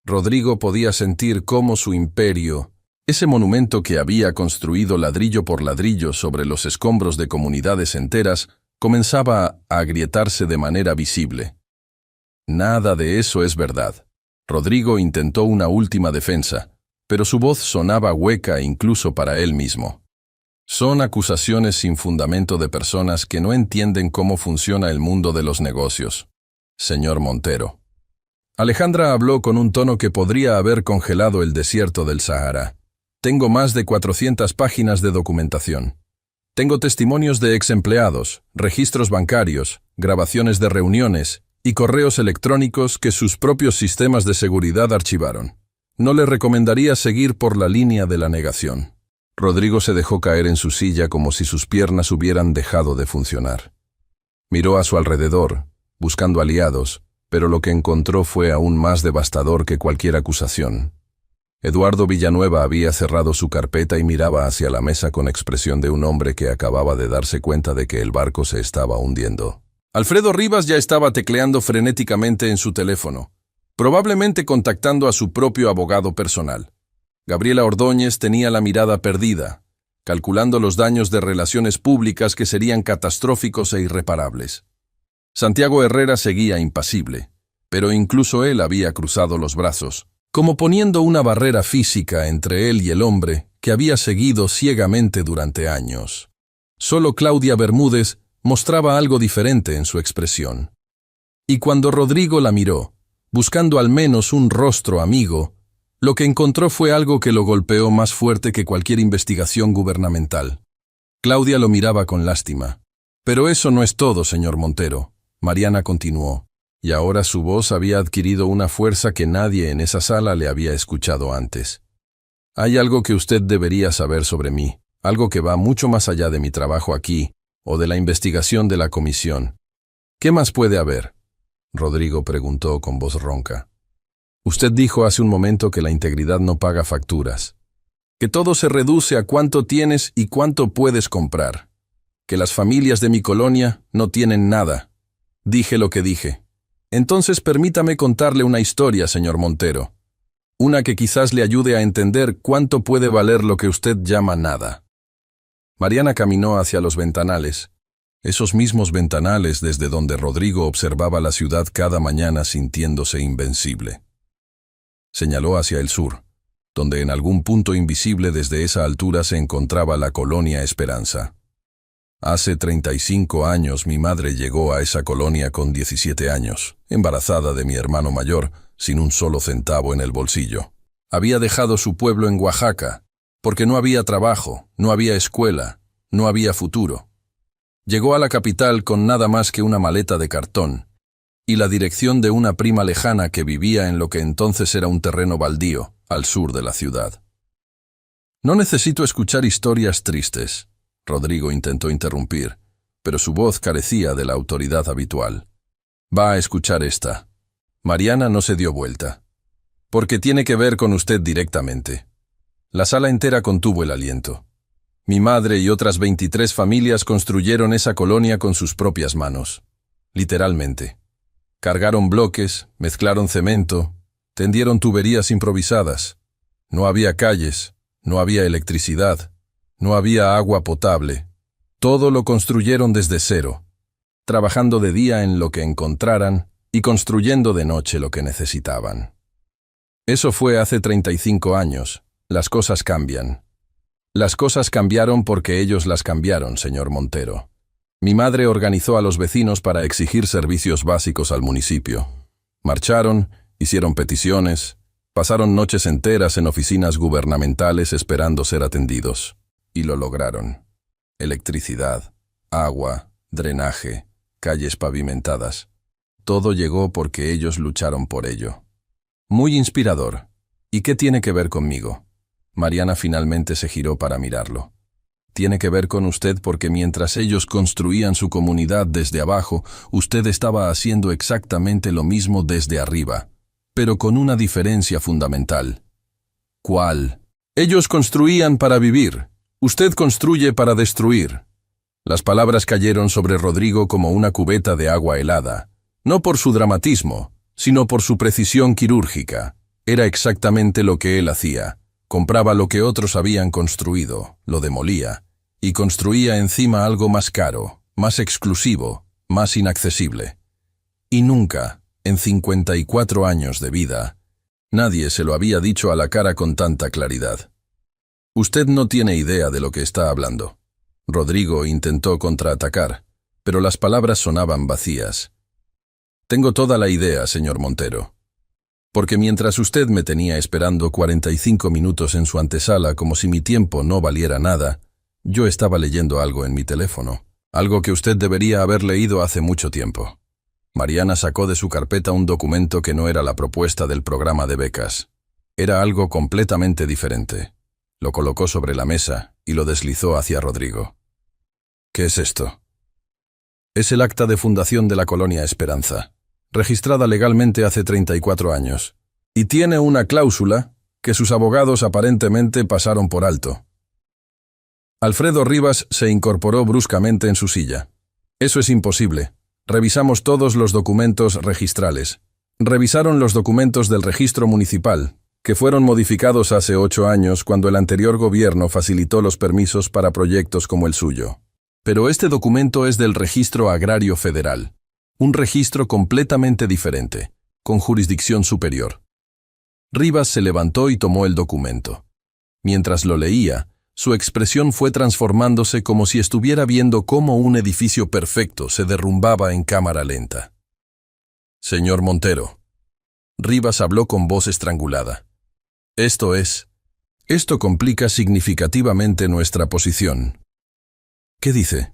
Rodrigo podía sentir cómo su imperio, ese monumento que había construido ladrillo por ladrillo sobre los escombros de comunidades enteras, comenzaba a agrietarse de manera visible. Nada de eso es verdad. Rodrigo intentó una última defensa, pero su voz sonaba hueca incluso para él mismo. Son acusaciones sin fundamento de personas que no entienden cómo funciona el mundo de los negocios, señor Montero. Alejandra habló con un tono que podría haber congelado el desierto del Sahara. Tengo más de 400 páginas de documentación. Tengo testimonios de exempleados, registros bancarios, grabaciones de reuniones y correos electrónicos que sus propios sistemas de seguridad archivaron. No le recomendaría seguir por la línea de la negación. Rodrigo se dejó caer en su silla como si sus piernas hubieran dejado de funcionar. Miró a su alrededor, buscando aliados, pero lo que encontró fue aún más devastador que cualquier acusación. Eduardo Villanueva había cerrado su carpeta y miraba hacia la mesa con expresión de un hombre que acababa de darse cuenta de que el barco se estaba hundiendo. Alfredo Rivas ya estaba tecleando frenéticamente en su teléfono, probablemente contactando a su propio abogado personal. Gabriela Ordóñez tenía la mirada perdida, calculando los daños de relaciones públicas que serían catastróficos e irreparables. Santiago Herrera seguía impasible, pero incluso él había cruzado los brazos, como poniendo una barrera física entre él y el hombre que había seguido ciegamente durante años. Solo Claudia Bermúdez mostraba algo diferente en su expresión. Y cuando Rodrigo la miró, buscando al menos un rostro amigo, lo que encontró fue algo que lo golpeó más fuerte que cualquier investigación gubernamental. Claudia lo miraba con lástima. Pero eso no es todo, señor Montero. Mariana continuó, y ahora su voz había adquirido una fuerza que nadie en esa sala le había escuchado antes. Hay algo que usted debería saber sobre mí, algo que va mucho más allá de mi trabajo aquí, o de la investigación de la comisión. ¿Qué más puede haber? Rodrigo preguntó con voz ronca. Usted dijo hace un momento que la integridad no paga facturas, que todo se reduce a cuánto tienes y cuánto puedes comprar, que las familias de mi colonia no tienen nada. Dije lo que dije. Entonces permítame contarle una historia, señor Montero, una que quizás le ayude a entender cuánto puede valer lo que usted llama nada. Mariana caminó hacia los ventanales, esos mismos ventanales desde donde Rodrigo observaba la ciudad cada mañana sintiéndose invencible. Señaló hacia el sur, donde en algún punto invisible desde esa altura se encontraba la colonia Esperanza. Hace 35 años mi madre llegó a esa colonia con 17 años, embarazada de mi hermano mayor, sin un solo centavo en el bolsillo. Había dejado su pueblo en Oaxaca, porque no había trabajo, no había escuela, no había futuro. Llegó a la capital con nada más que una maleta de cartón y la dirección de una prima lejana que vivía en lo que entonces era un terreno baldío, al sur de la ciudad. No necesito escuchar historias tristes, Rodrigo intentó interrumpir, pero su voz carecía de la autoridad habitual. Va a escuchar esta. Mariana no se dio vuelta. Porque tiene que ver con usted directamente. La sala entera contuvo el aliento. Mi madre y otras 23 familias construyeron esa colonia con sus propias manos. Literalmente. Cargaron bloques, mezclaron cemento, tendieron tuberías improvisadas. No había calles, no había electricidad, no había agua potable. Todo lo construyeron desde cero, trabajando de día en lo que encontraran y construyendo de noche lo que necesitaban. Eso fue hace 35 años. Las cosas cambian. Las cosas cambiaron porque ellos las cambiaron, señor Montero. Mi madre organizó a los vecinos para exigir servicios básicos al municipio. Marcharon, hicieron peticiones, pasaron noches enteras en oficinas gubernamentales esperando ser atendidos. Y lo lograron. Electricidad, agua, drenaje, calles pavimentadas. Todo llegó porque ellos lucharon por ello. Muy inspirador. ¿Y qué tiene que ver conmigo? Mariana finalmente se giró para mirarlo. Tiene que ver con usted porque mientras ellos construían su comunidad desde abajo, usted estaba haciendo exactamente lo mismo desde arriba, pero con una diferencia fundamental. ¿Cuál? Ellos construían para vivir. Usted construye para destruir. Las palabras cayeron sobre Rodrigo como una cubeta de agua helada, no por su dramatismo, sino por su precisión quirúrgica. Era exactamente lo que él hacía. Compraba lo que otros habían construido, lo demolía, y construía encima algo más caro, más exclusivo, más inaccesible. Y nunca, en 54 años de vida, nadie se lo había dicho a la cara con tanta claridad. Usted no tiene idea de lo que está hablando. Rodrigo intentó contraatacar, pero las palabras sonaban vacías. Tengo toda la idea, señor Montero. Porque mientras usted me tenía esperando 45 minutos en su antesala como si mi tiempo no valiera nada, yo estaba leyendo algo en mi teléfono, algo que usted debería haber leído hace mucho tiempo. Mariana sacó de su carpeta un documento que no era la propuesta del programa de becas. Era algo completamente diferente. Lo colocó sobre la mesa y lo deslizó hacia Rodrigo. ¿Qué es esto? Es el acta de fundación de la Colonia Esperanza, registrada legalmente hace 34 años, y tiene una cláusula que sus abogados aparentemente pasaron por alto. Alfredo Rivas se incorporó bruscamente en su silla. Eso es imposible. Revisamos todos los documentos registrales. Revisaron los documentos del registro municipal, que fueron modificados hace 8 años cuando el anterior gobierno facilitó los permisos para proyectos como el suyo. Pero este documento es del Registro Agrario Federal. Un registro completamente diferente, con jurisdicción superior. Rivas se levantó y tomó el documento. Mientras lo leía, su expresión fue transformándose como si estuviera viendo cómo un edificio perfecto se derrumbaba en cámara lenta. Señor Montero. Rivas habló con voz estrangulada. Esto complica significativamente nuestra posición. ¿Qué dice?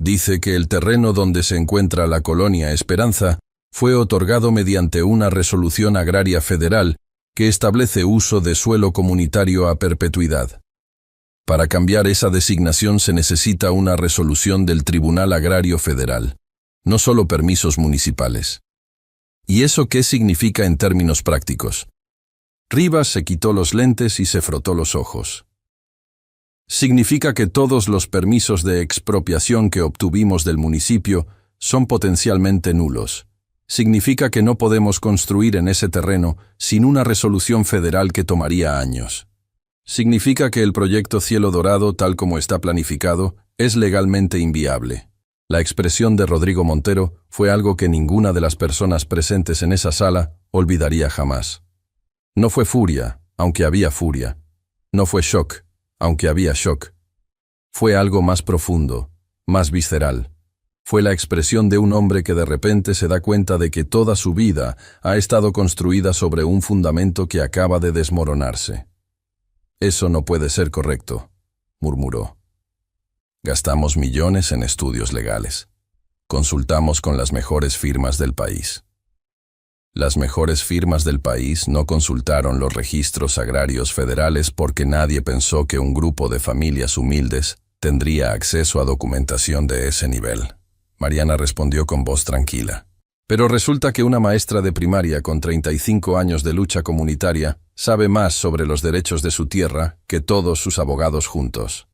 Dice que el terreno donde se encuentra la Colonia Esperanza fue otorgado mediante una resolución agraria federal que establece uso de suelo comunitario a perpetuidad. Para cambiar esa designación se necesita una resolución del Tribunal Agrario Federal, no solo permisos municipales. ¿Y eso qué significa en términos prácticos? Rivas se quitó los lentes y se frotó los ojos. Significa que todos los permisos de expropiación que obtuvimos del municipio son potencialmente nulos. Significa que no podemos construir en ese terreno sin una resolución federal que tomaría años. Significa que el proyecto Cielo Dorado, tal como está planificado, es legalmente inviable. La expresión de Rodrigo Montero fue algo que ninguna de las personas presentes en esa sala olvidaría jamás. No fue furia, aunque había furia. No fue shock, aunque había shock. Fue algo más profundo, más visceral. Fue la expresión de un hombre que de repente se da cuenta de que toda su vida ha estado construida sobre un fundamento que acaba de desmoronarse. Eso no puede ser correcto, murmuró. Gastamos millones en estudios legales. Consultamos con las mejores firmas del país. Las mejores firmas del país no consultaron los registros agrarios federales porque nadie pensó que un grupo de familias humildes tendría acceso a documentación de ese nivel. Mariana respondió con voz tranquila. Pero resulta que una maestra de primaria con 35 años de lucha comunitaria sabe más sobre los derechos de su tierra que todos sus abogados juntos.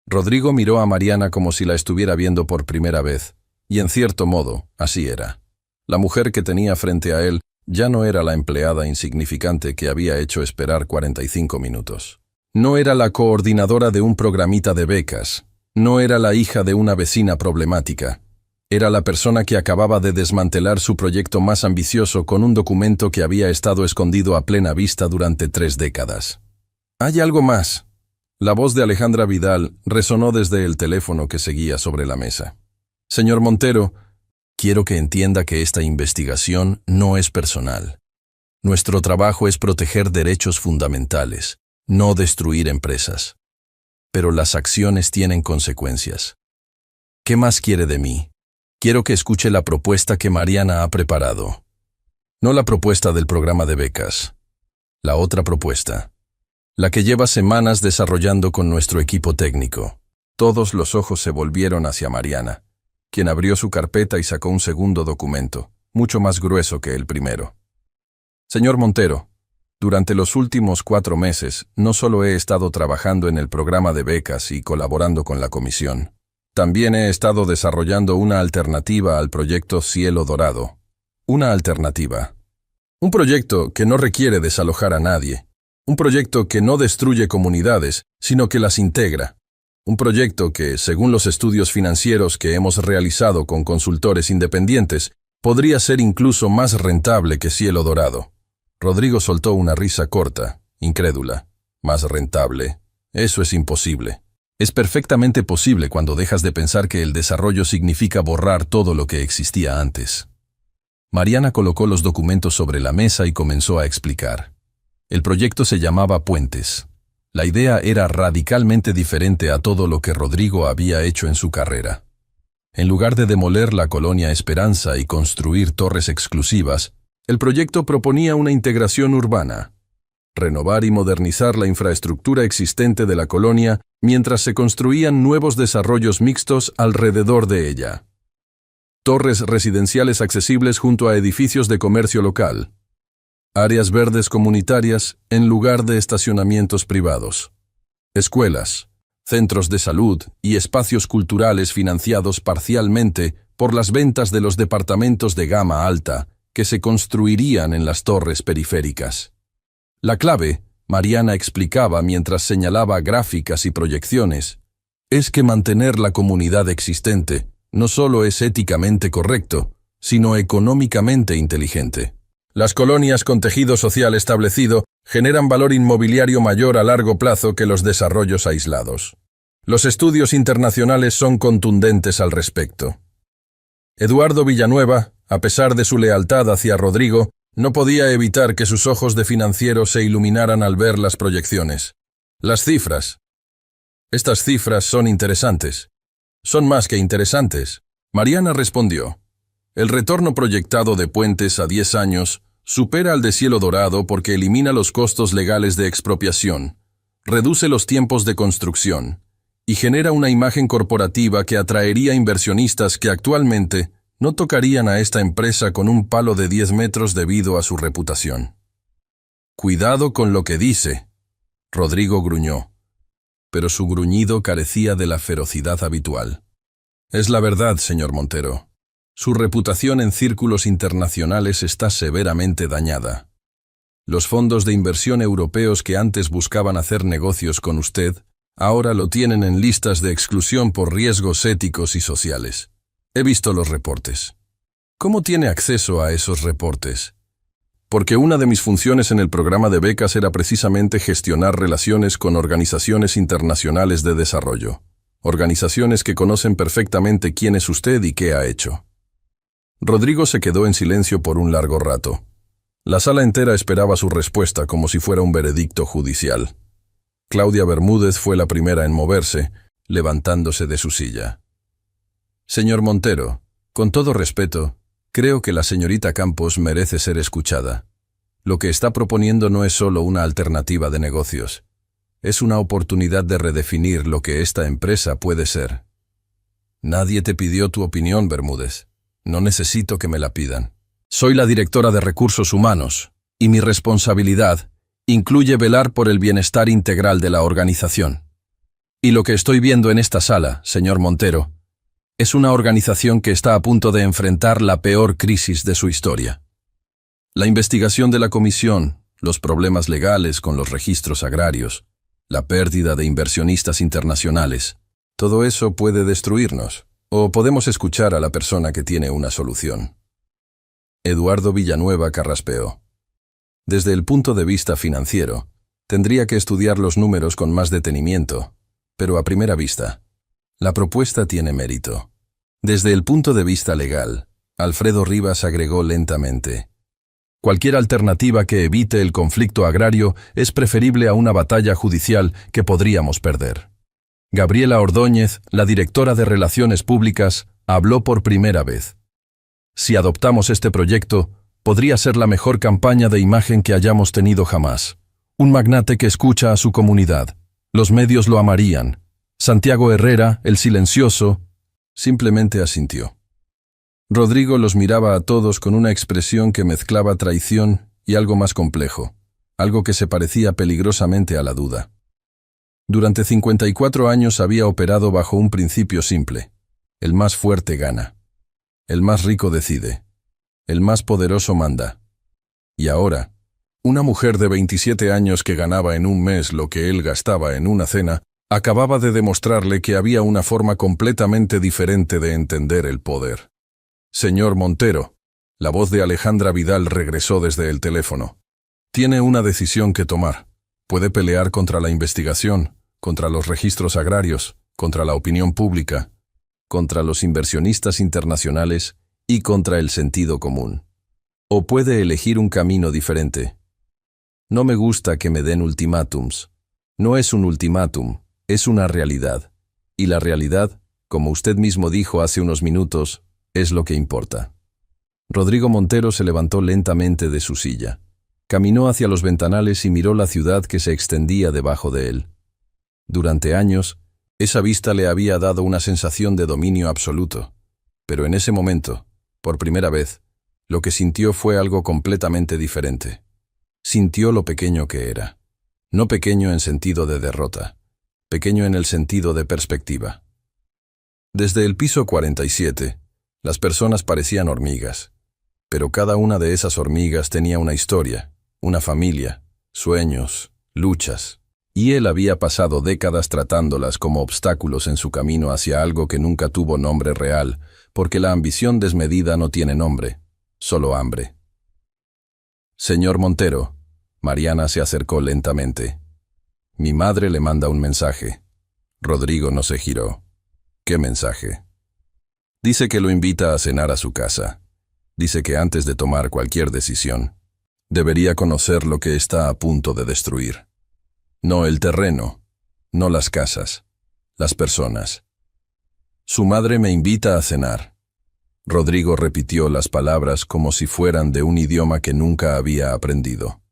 Rodrigo miró a Mariana como si la estuviera viendo por primera vez, y en cierto modo, así era. La mujer que tenía frente a él ya no era la empleada insignificante que había hecho esperar 45 minutos. No era la coordinadora de un programita de becas, no era la hija de una vecina problemática. Era la persona que acababa de desmantelar su proyecto más ambicioso con un documento que había estado escondido a plena vista durante 3 décadas. «Hay algo más». La voz de Alejandra Vidal resonó desde el teléfono que seguía sobre la mesa. «Señor Montero, quiero que entienda que esta investigación no es personal. Nuestro trabajo es proteger derechos fundamentales, no destruir empresas. Pero las acciones tienen consecuencias. ¿Qué más quiere de mí? Quiero que escuche la propuesta que Mariana ha preparado. No la propuesta del programa de becas. La otra propuesta. La que lleva semanas desarrollando con nuestro equipo técnico». Todos los ojos se volvieron hacia Mariana, quien abrió su carpeta y sacó un segundo documento, mucho más grueso que el primero. «Señor Montero, durante los últimos 4 meses no solo he estado trabajando en el programa de becas y colaborando con la comisión, también he estado desarrollando una alternativa al proyecto Cielo Dorado. Una alternativa. Un proyecto que no requiere desalojar a nadie. Un proyecto que no destruye comunidades, sino que las integra. Un proyecto que, según los estudios financieros que hemos realizado con consultores independientes, podría ser incluso más rentable que Cielo Dorado». Rodrigo soltó una risa corta, incrédula. «¿Más rentable? Eso es imposible». «Es perfectamente posible cuando dejas de pensar que el desarrollo significa borrar todo lo que existía antes». Mariana colocó los documentos sobre la mesa y comenzó a explicar. El proyecto se llamaba Puentes. La idea era radicalmente diferente a todo lo que Rodrigo había hecho en su carrera. En lugar de demoler la colonia Esperanza y construir torres exclusivas, el proyecto proponía una integración urbana. Renovar y modernizar la infraestructura existente de la colonia mientras se construían nuevos desarrollos mixtos alrededor de ella. Torres residenciales accesibles junto a edificios de comercio local. Áreas verdes comunitarias en lugar de estacionamientos privados. Escuelas, centros de salud y espacios culturales financiados parcialmente por las ventas de los departamentos de gama alta que se construirían en las torres periféricas. La clave, Mariana explicaba mientras señalaba gráficas y proyecciones, es que mantener la comunidad existente no solo es éticamente correcto, sino económicamente inteligente. Las colonias con tejido social establecido generan valor inmobiliario mayor a largo plazo que los desarrollos aislados. Los estudios internacionales son contundentes al respecto. Eduardo Villanueva, a pesar de su lealtad hacia Rodrigo, no podía evitar que sus ojos de financiero se iluminaran al ver las proyecciones. Las cifras. Estas cifras son interesantes. Son más que interesantes. Mariana respondió. El retorno proyectado de Puentes a 10 años supera al de Cielo Dorado porque elimina los costos legales de expropiación, reduce los tiempos de construcción y genera una imagen corporativa que atraería inversionistas que actualmente no tocarían a esta empresa con un palo de 10 metros debido a su reputación. «Cuidado con lo que dice», Rodrigo gruñó, pero su gruñido carecía de la ferocidad habitual. «Es la verdad, señor Montero. Su reputación en círculos internacionales está severamente dañada. Los fondos de inversión europeos que antes buscaban hacer negocios con usted, ahora lo tienen en listas de exclusión por riesgos éticos y sociales. He visto los reportes». «¿Cómo tiene acceso a esos reportes?» «Porque una de mis funciones en el programa de becas era precisamente gestionar relaciones con organizaciones internacionales de desarrollo. Organizaciones que conocen perfectamente quién es usted y qué ha hecho». Rodrigo se quedó en silencio por un largo rato. La sala entera esperaba su respuesta como si fuera un veredicto judicial. Claudia Bermúdez fue la primera en moverse, levantándose de su silla. «Señor Montero, con todo respeto, creo que la señorita Campos merece ser escuchada. Lo que está proponiendo no es solo una alternativa de negocios. Es una oportunidad de redefinir lo que esta empresa puede ser». «Nadie te pidió tu opinión, Bermúdez. No necesito que me la pidan. Soy la directora de Recursos Humanos, y mi responsabilidad incluye velar por el bienestar integral de la organización. Y lo que estoy viendo en esta sala, señor Montero, es una organización que está a punto de enfrentar la peor crisis de su historia. La investigación de la comisión, los problemas legales con los registros agrarios, la pérdida de inversionistas internacionales, todo eso puede destruirnos, o podemos escuchar a la persona que tiene una solución. Eduardo Villanueva carraspeó. Desde el punto de vista financiero, tendría que estudiar los números con más detenimiento, pero a primera vista, la propuesta tiene mérito. Desde el punto de vista legal, Alfredo Rivas agregó lentamente: cualquier alternativa que evite el conflicto agrario es preferible a una batalla judicial que podríamos perder. Gabriela Ordóñez, la directora de Relaciones Públicas, habló por primera vez. Si adoptamos este proyecto, podría ser la mejor campaña de imagen que hayamos tenido jamás. Un magnate que escucha a su comunidad. Los medios lo amarían. Santiago Herrera, el silencioso, simplemente asintió. Rodrigo los miraba a todos con una expresión que mezclaba traición y algo más complejo, algo que se parecía peligrosamente a la duda. Durante 54 años había operado bajo un principio simple: el más fuerte gana. El más rico decide. El más poderoso manda. Y ahora, una mujer de 27 años que ganaba en un mes lo que él gastaba en una cena, acababa de demostrarle que había una forma completamente diferente de entender el poder. Señor Montero, la voz de Alejandra Vidal regresó desde el teléfono. Tiene una decisión que tomar. Puede pelear contra la investigación, contra los registros agrarios, contra la opinión pública, contra los inversionistas internacionales y contra el sentido común. O puede elegir un camino diferente. No me gusta que me den ultimátums. No es un ultimátum, es una realidad. Y la realidad, como usted mismo dijo hace unos minutos, es lo que importa. Rodrigo Montero se levantó lentamente de su silla. Caminó hacia los ventanales y miró la ciudad que se extendía debajo de él. Durante años, esa vista le había dado una sensación de dominio absoluto. Pero en ese momento, por primera vez, lo que sintió fue algo completamente diferente. Sintió lo pequeño que era. No pequeño en sentido de derrota, pequeño en el sentido de perspectiva. Desde el piso 47, las personas parecían hormigas, pero cada una de esas hormigas tenía una historia, una familia, sueños, luchas, y él había pasado décadas tratándolas como obstáculos en su camino hacia algo que nunca tuvo nombre real, porque la ambición desmedida no tiene nombre, solo hambre. Señor Montero, Mariana se acercó lentamente. Mi madre le manda un mensaje. Rodrigo no se giró. ¿Qué mensaje? Dice que lo invita a cenar a su casa. Dice que antes de tomar cualquier decisión, debería conocer lo que está a punto de destruir. No el terreno, no las casas, las personas. Su madre me invita a cenar. Rodrigo repitió las palabras como si fueran de un idioma que nunca había aprendido.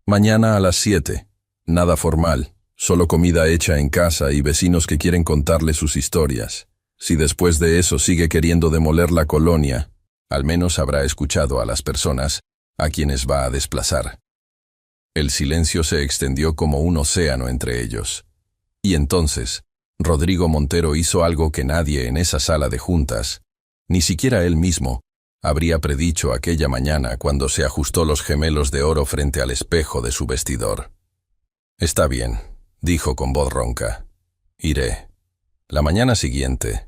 Mañana a las 7, nada formal, solo comida hecha en casa y vecinos que quieren contarle sus historias. Si después de eso sigue queriendo demoler la colonia, al menos habrá escuchado a las personas a quienes va a desplazar. El silencio se extendió como un océano entre ellos. Y entonces, Rodrigo Montero hizo algo que nadie en esa sala de juntas, ni siquiera él mismo, habría predicho aquella mañana cuando se ajustó los gemelos de oro frente al espejo de su vestidor. Está bien, dijo con voz ronca. Iré. La mañana siguiente,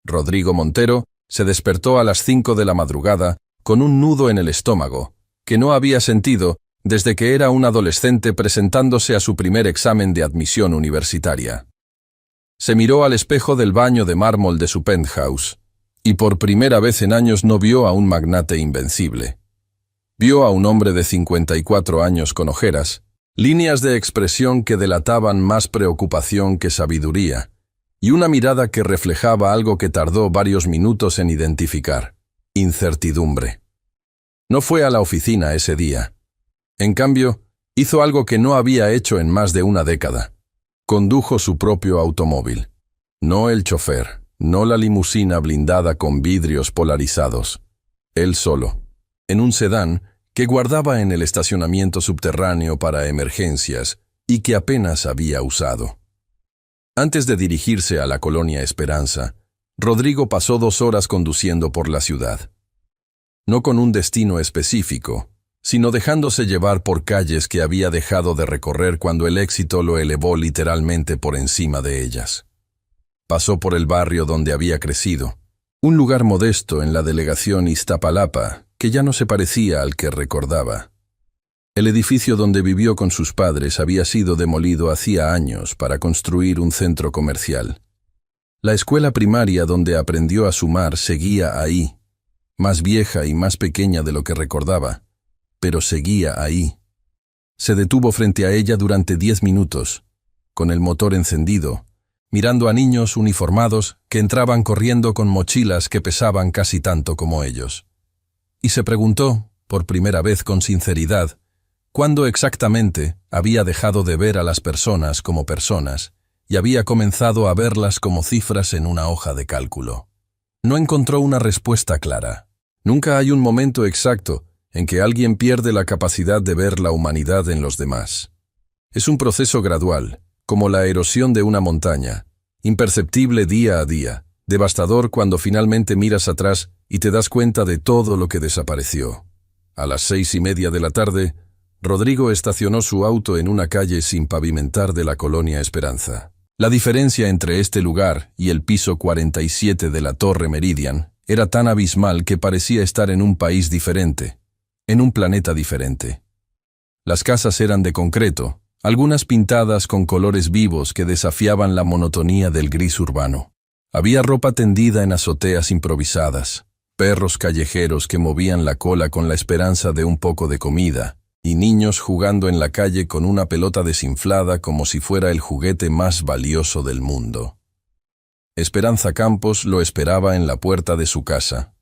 Rodrigo Montero se despertó a las 5 de la madrugada con un nudo en el estómago, que no había sentido desde que era un adolescente presentándose a su primer examen de admisión universitaria. Se miró al espejo del baño de mármol de su penthouse, y por primera vez en años no vio a un magnate invencible. Vio a un hombre de 54 años con ojeras, líneas de expresión que delataban más preocupación que sabiduría, y una mirada que reflejaba algo que tardó varios minutos en identificar: incertidumbre. No fue a la oficina ese día. En cambio, hizo algo que no había hecho en más de una década. Condujo su propio automóvil. No el chofer, no la limusina blindada con vidrios polarizados. Él solo, en un sedán que guardaba en el estacionamiento subterráneo para emergencias y que apenas había usado. Antes de dirigirse a la colonia Esperanza, Rodrigo pasó 2 horas conduciendo por la ciudad. No con un destino específico, sino dejándose llevar por calles que había dejado de recorrer cuando el éxito lo elevó literalmente por encima de ellas. Pasó por el barrio donde había crecido, un lugar modesto en la delegación Iztapalapa que ya no se parecía al que recordaba. El edificio donde vivió con sus padres había sido demolido hacía años para construir un centro comercial. La escuela primaria donde aprendió a sumar seguía ahí, más vieja y más pequeña de lo que recordaba, pero seguía ahí. Se detuvo frente a ella durante 10 minutos, con el motor encendido, mirando a niños uniformados que entraban corriendo con mochilas que pesaban casi tanto como ellos. Y se preguntó, por primera vez con sinceridad, cuándo exactamente había dejado de ver a las personas como personas y había comenzado a verlas como cifras en una hoja de cálculo. No encontró una respuesta clara. Nunca hay un momento exacto en que alguien pierde la capacidad de ver la humanidad en los demás. Es un proceso gradual, como la erosión de una montaña, imperceptible día a día, devastador cuando finalmente miras atrás y te das cuenta de todo lo que desapareció. A las 6:30 de la tarde, Rodrigo estacionó su auto en una calle sin pavimentar de la colonia Esperanza. La diferencia entre este lugar y el piso 47 de la Torre Meridian era tan abismal que parecía estar en un país diferente, en un planeta diferente. Las casas eran de concreto, algunas pintadas con colores vivos que desafiaban la monotonía del gris urbano. Había ropa tendida en azoteas improvisadas, perros callejeros que movían la cola con la esperanza de un poco de comida, y niños jugando en la calle con una pelota desinflada como si fuera el juguete más valioso del mundo. Esperanza Campos lo esperaba en la puerta de su casa,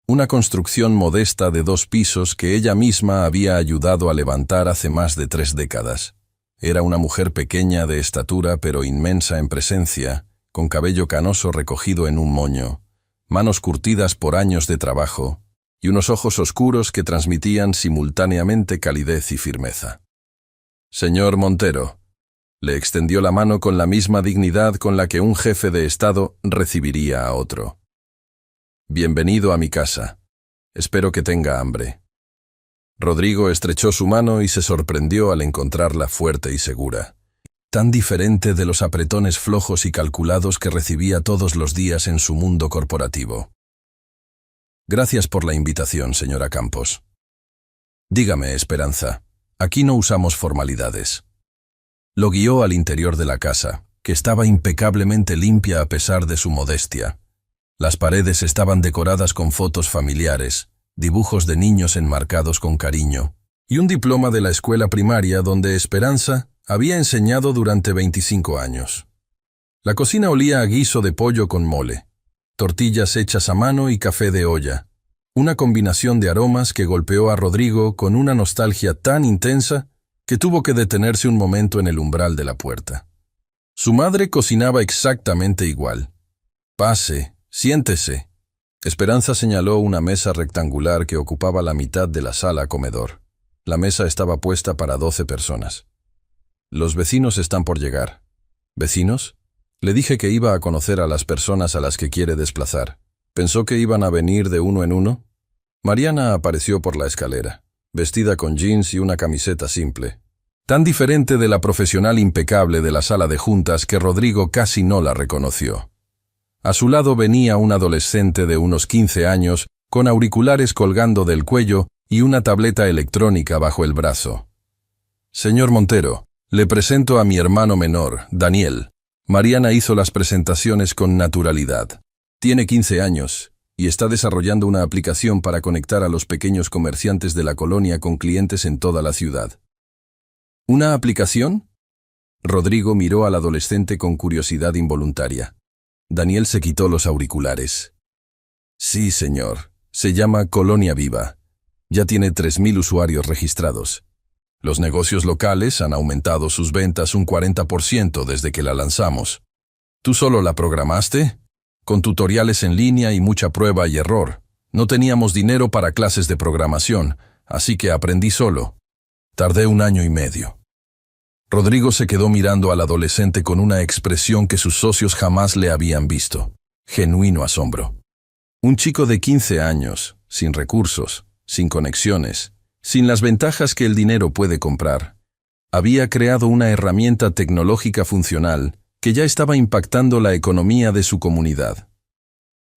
una construcción modesta de 2 pisos que ella misma había ayudado a levantar hace más de 3 décadas. Era una mujer pequeña de estatura pero inmensa en presencia, con cabello canoso recogido en un moño, manos curtidas por años de trabajo, y unos ojos oscuros que transmitían simultáneamente calidez y firmeza. «Señor Montero», le extendió la mano con la misma dignidad con la que un jefe de Estado recibiría a otro. «Bienvenido a mi casa. Espero que tenga hambre». Rodrigo estrechó su mano y se sorprendió al encontrarla fuerte y segura, tan diferente de los apretones flojos y calculados que recibía todos los días en su mundo corporativo. «Gracias por la invitación, señora Campos». «Dígame, Esperanza, aquí no usamos formalidades». Lo guió al interior de la casa, que estaba impecablemente limpia a pesar de su modestia. Las paredes estaban decoradas con fotos familiares, dibujos de niños enmarcados con cariño, y un diploma de la escuela primaria donde Esperanza había enseñado durante 25 años. La cocina olía a guiso de pollo con mole, tortillas hechas a mano y café de olla, una combinación de aromas que golpeó a Rodrigo con una nostalgia tan intensa que tuvo que detenerse un momento en el umbral de la puerta. Su madre cocinaba exactamente igual. «Pase, siéntese». Esperanza señaló una mesa rectangular que ocupaba la mitad de la sala comedor. La mesa estaba puesta para 12 personas. «Los vecinos están por llegar». «¿Vecinos?» Le dije que iba a conocer a las personas a las que quiere desplazar. ¿Pensó que iban a venir de uno en uno? Mariana apareció por la escalera, vestida con jeans y una camiseta simple. Tan diferente de la profesional impecable de la sala de juntas que Rodrigo casi no la reconoció. A su lado venía un adolescente de unos 15 años, con auriculares colgando del cuello y una tableta electrónica bajo el brazo. «Señor Montero, le presento a mi hermano menor, Daniel». Mariana hizo las presentaciones con naturalidad. Tiene 15 años y está desarrollando una aplicación para conectar a los pequeños comerciantes de la colonia con clientes en toda la ciudad. ¿Una aplicación? Rodrigo miró al adolescente con curiosidad involuntaria. Daniel se quitó los auriculares. Sí, señor. Se llama Colonia Viva. Ya tiene 3.000 usuarios registrados. Los negocios locales han aumentado sus ventas un 40% desde que la lanzamos. ¿Tú solo la programaste? Con tutoriales en línea y mucha prueba y error. No teníamos dinero para clases de programación, así que aprendí solo. Tardé 1 año y medio. Rodrigo se quedó mirando al adolescente con una expresión que sus socios jamás le habían visto. Genuino asombro. Un chico de 15 años, sin recursos, sin conexiones, sin las ventajas que el dinero puede comprar, había creado una herramienta tecnológica funcional que ya estaba impactando la economía de su comunidad.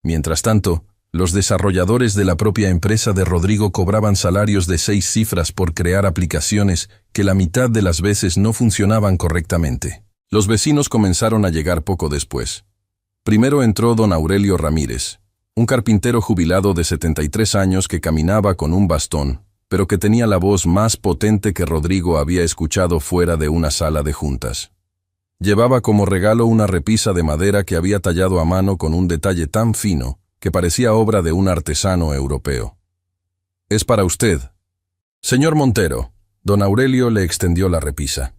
Mientras tanto, los desarrolladores de la propia empresa de Rodrigo cobraban salarios de 6 cifras por crear aplicaciones que la mitad de las veces no funcionaban correctamente. Los vecinos comenzaron a llegar poco después. Primero entró don Aurelio Ramírez, un carpintero jubilado de 73 años que caminaba con un bastón, pero que tenía la voz más potente que Rodrigo había escuchado fuera de una sala de juntas. Llevaba como regalo una repisa de madera que había tallado a mano con un detalle tan fino que parecía obra de un artesano europeo. «Es para usted». «Señor Montero», don Aurelio le extendió la repisa.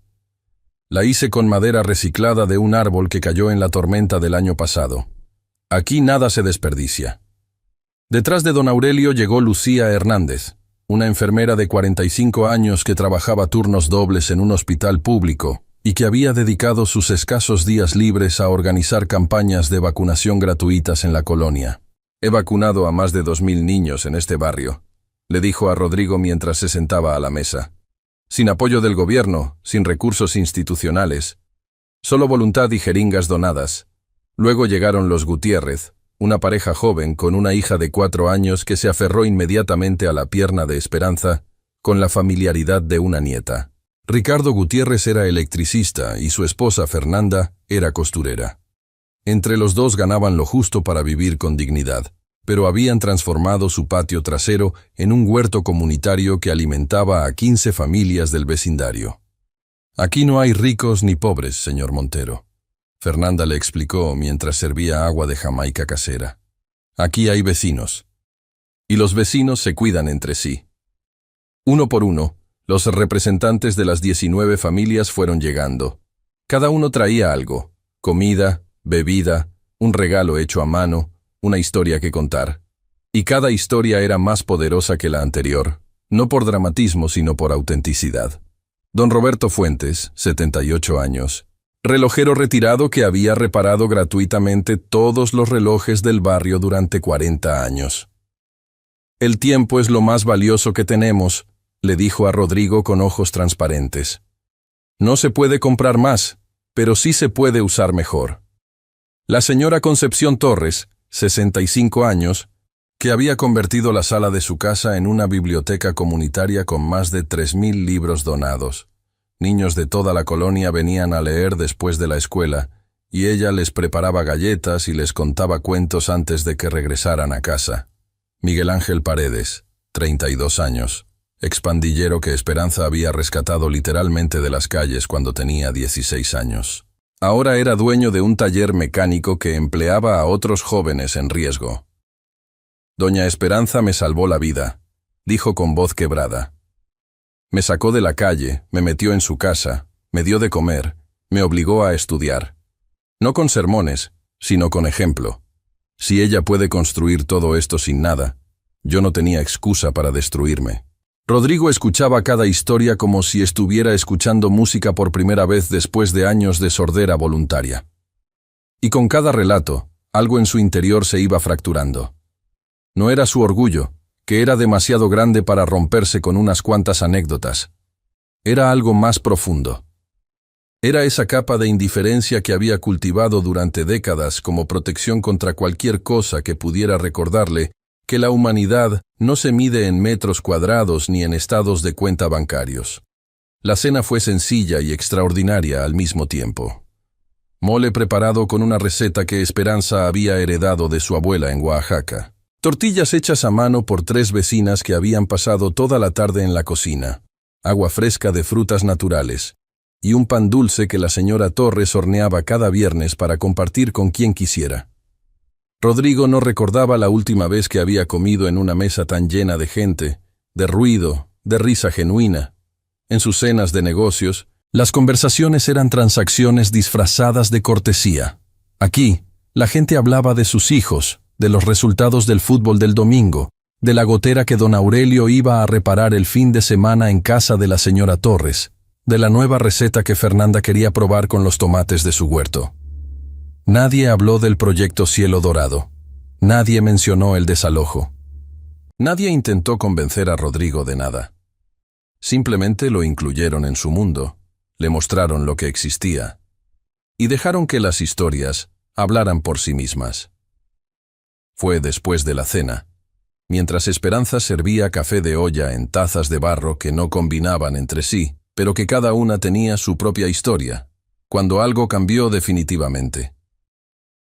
«La hice con madera reciclada de un árbol que cayó en la tormenta del año pasado. Aquí nada se desperdicia». Detrás de don Aurelio llegó Lucía Hernández, una enfermera de 45 años que trabajaba turnos dobles en un hospital público y que había dedicado sus escasos días libres a organizar campañas de vacunación gratuitas en la colonia. «He vacunado a más de 2000 niños en este barrio», le dijo a Rodrigo mientras se sentaba a la mesa. «Sin apoyo del gobierno, sin recursos institucionales, solo voluntad y jeringas donadas». Luego llegaron los Gutiérrez, una pareja joven con una hija de 4 años que se aferró inmediatamente a la pierna de Esperanza con la familiaridad de una nieta. Ricardo Gutiérrez era electricista y su esposa Fernanda era costurera. Entre los dos ganaban lo justo para vivir con dignidad, pero habían transformado su patio trasero en un huerto comunitario que alimentaba a 15 familias del vecindario. «Aquí no hay ricos ni pobres, señor Montero», Fernanda le explicó mientras servía agua de Jamaica casera. «Aquí hay vecinos. Y los vecinos se cuidan entre sí». Uno por uno, los representantes de las 19 familias fueron llegando. Cada uno traía algo: comida, bebida, un regalo hecho a mano, una historia que contar. Y cada historia era más poderosa que la anterior, no por dramatismo sino por autenticidad. Don Roberto Fuentes, 78 años, relojero retirado que había reparado gratuitamente todos los relojes del barrio durante 40 años. «El tiempo es lo más valioso que tenemos», le dijo a Rodrigo con ojos transparentes. «No se puede comprar más, pero sí se puede usar mejor». La señora Concepción Torres, 65 años, que había convertido la sala de su casa en una biblioteca comunitaria con más de 3000 libros donados. Niños de toda la colonia venían a leer después de la escuela, y ella les preparaba galletas y les contaba cuentos antes de que regresaran a casa. Miguel Ángel Paredes, 32 años, expandillero que Esperanza había rescatado literalmente de las calles cuando tenía 16 años. Ahora era dueño de un taller mecánico que empleaba a otros jóvenes en riesgo. «Doña Esperanza me salvó la vida», dijo con voz quebrada. «Me sacó de la calle, me metió en su casa, me dio de comer, me obligó a estudiar. No con sermones, sino con ejemplo. Si ella puede construir todo esto sin nada, yo no tenía excusa para destruirme». Rodrigo escuchaba cada historia como si estuviera escuchando música por primera vez después de años de sordera voluntaria. Y con cada relato, algo en su interior se iba fracturando. No era su orgullo, que era demasiado grande para romperse con unas cuantas anécdotas. Era algo más profundo. Era esa capa de indiferencia que había cultivado durante décadas como protección contra cualquier cosa que pudiera recordarle que la humanidad no se mide en metros cuadrados ni en estados de cuenta bancarios. La cena fue sencilla y extraordinaria al mismo tiempo. Mole preparado con una receta que Esperanza había heredado de su abuela en Oaxaca. Tortillas hechas a mano por 3 vecinas que habían pasado toda la tarde en la cocina. Agua fresca de frutas naturales. Y un pan dulce que la señora Torres horneaba cada viernes para compartir con quien quisiera. Rodrigo no recordaba la última vez que había comido en una mesa tan llena de gente, de ruido, de risa genuina. En sus cenas de negocios, las conversaciones eran transacciones disfrazadas de cortesía. Aquí, la gente hablaba de sus hijos, de los resultados del fútbol del domingo, de la gotera que don Aurelio iba a reparar el fin de semana en casa de la señora Torres, de la nueva receta que Fernanda quería probar con los tomates de su huerto. Nadie habló del proyecto Cielo Dorado. Nadie mencionó el desalojo. Nadie intentó convencer a Rodrigo de nada. Simplemente lo incluyeron en su mundo, le mostraron lo que existía, y dejaron que las historias hablaran por sí mismas. Fue después de la cena, mientras Esperanza servía café de olla en tazas de barro que no combinaban entre sí, pero que cada una tenía su propia historia, cuando algo cambió definitivamente.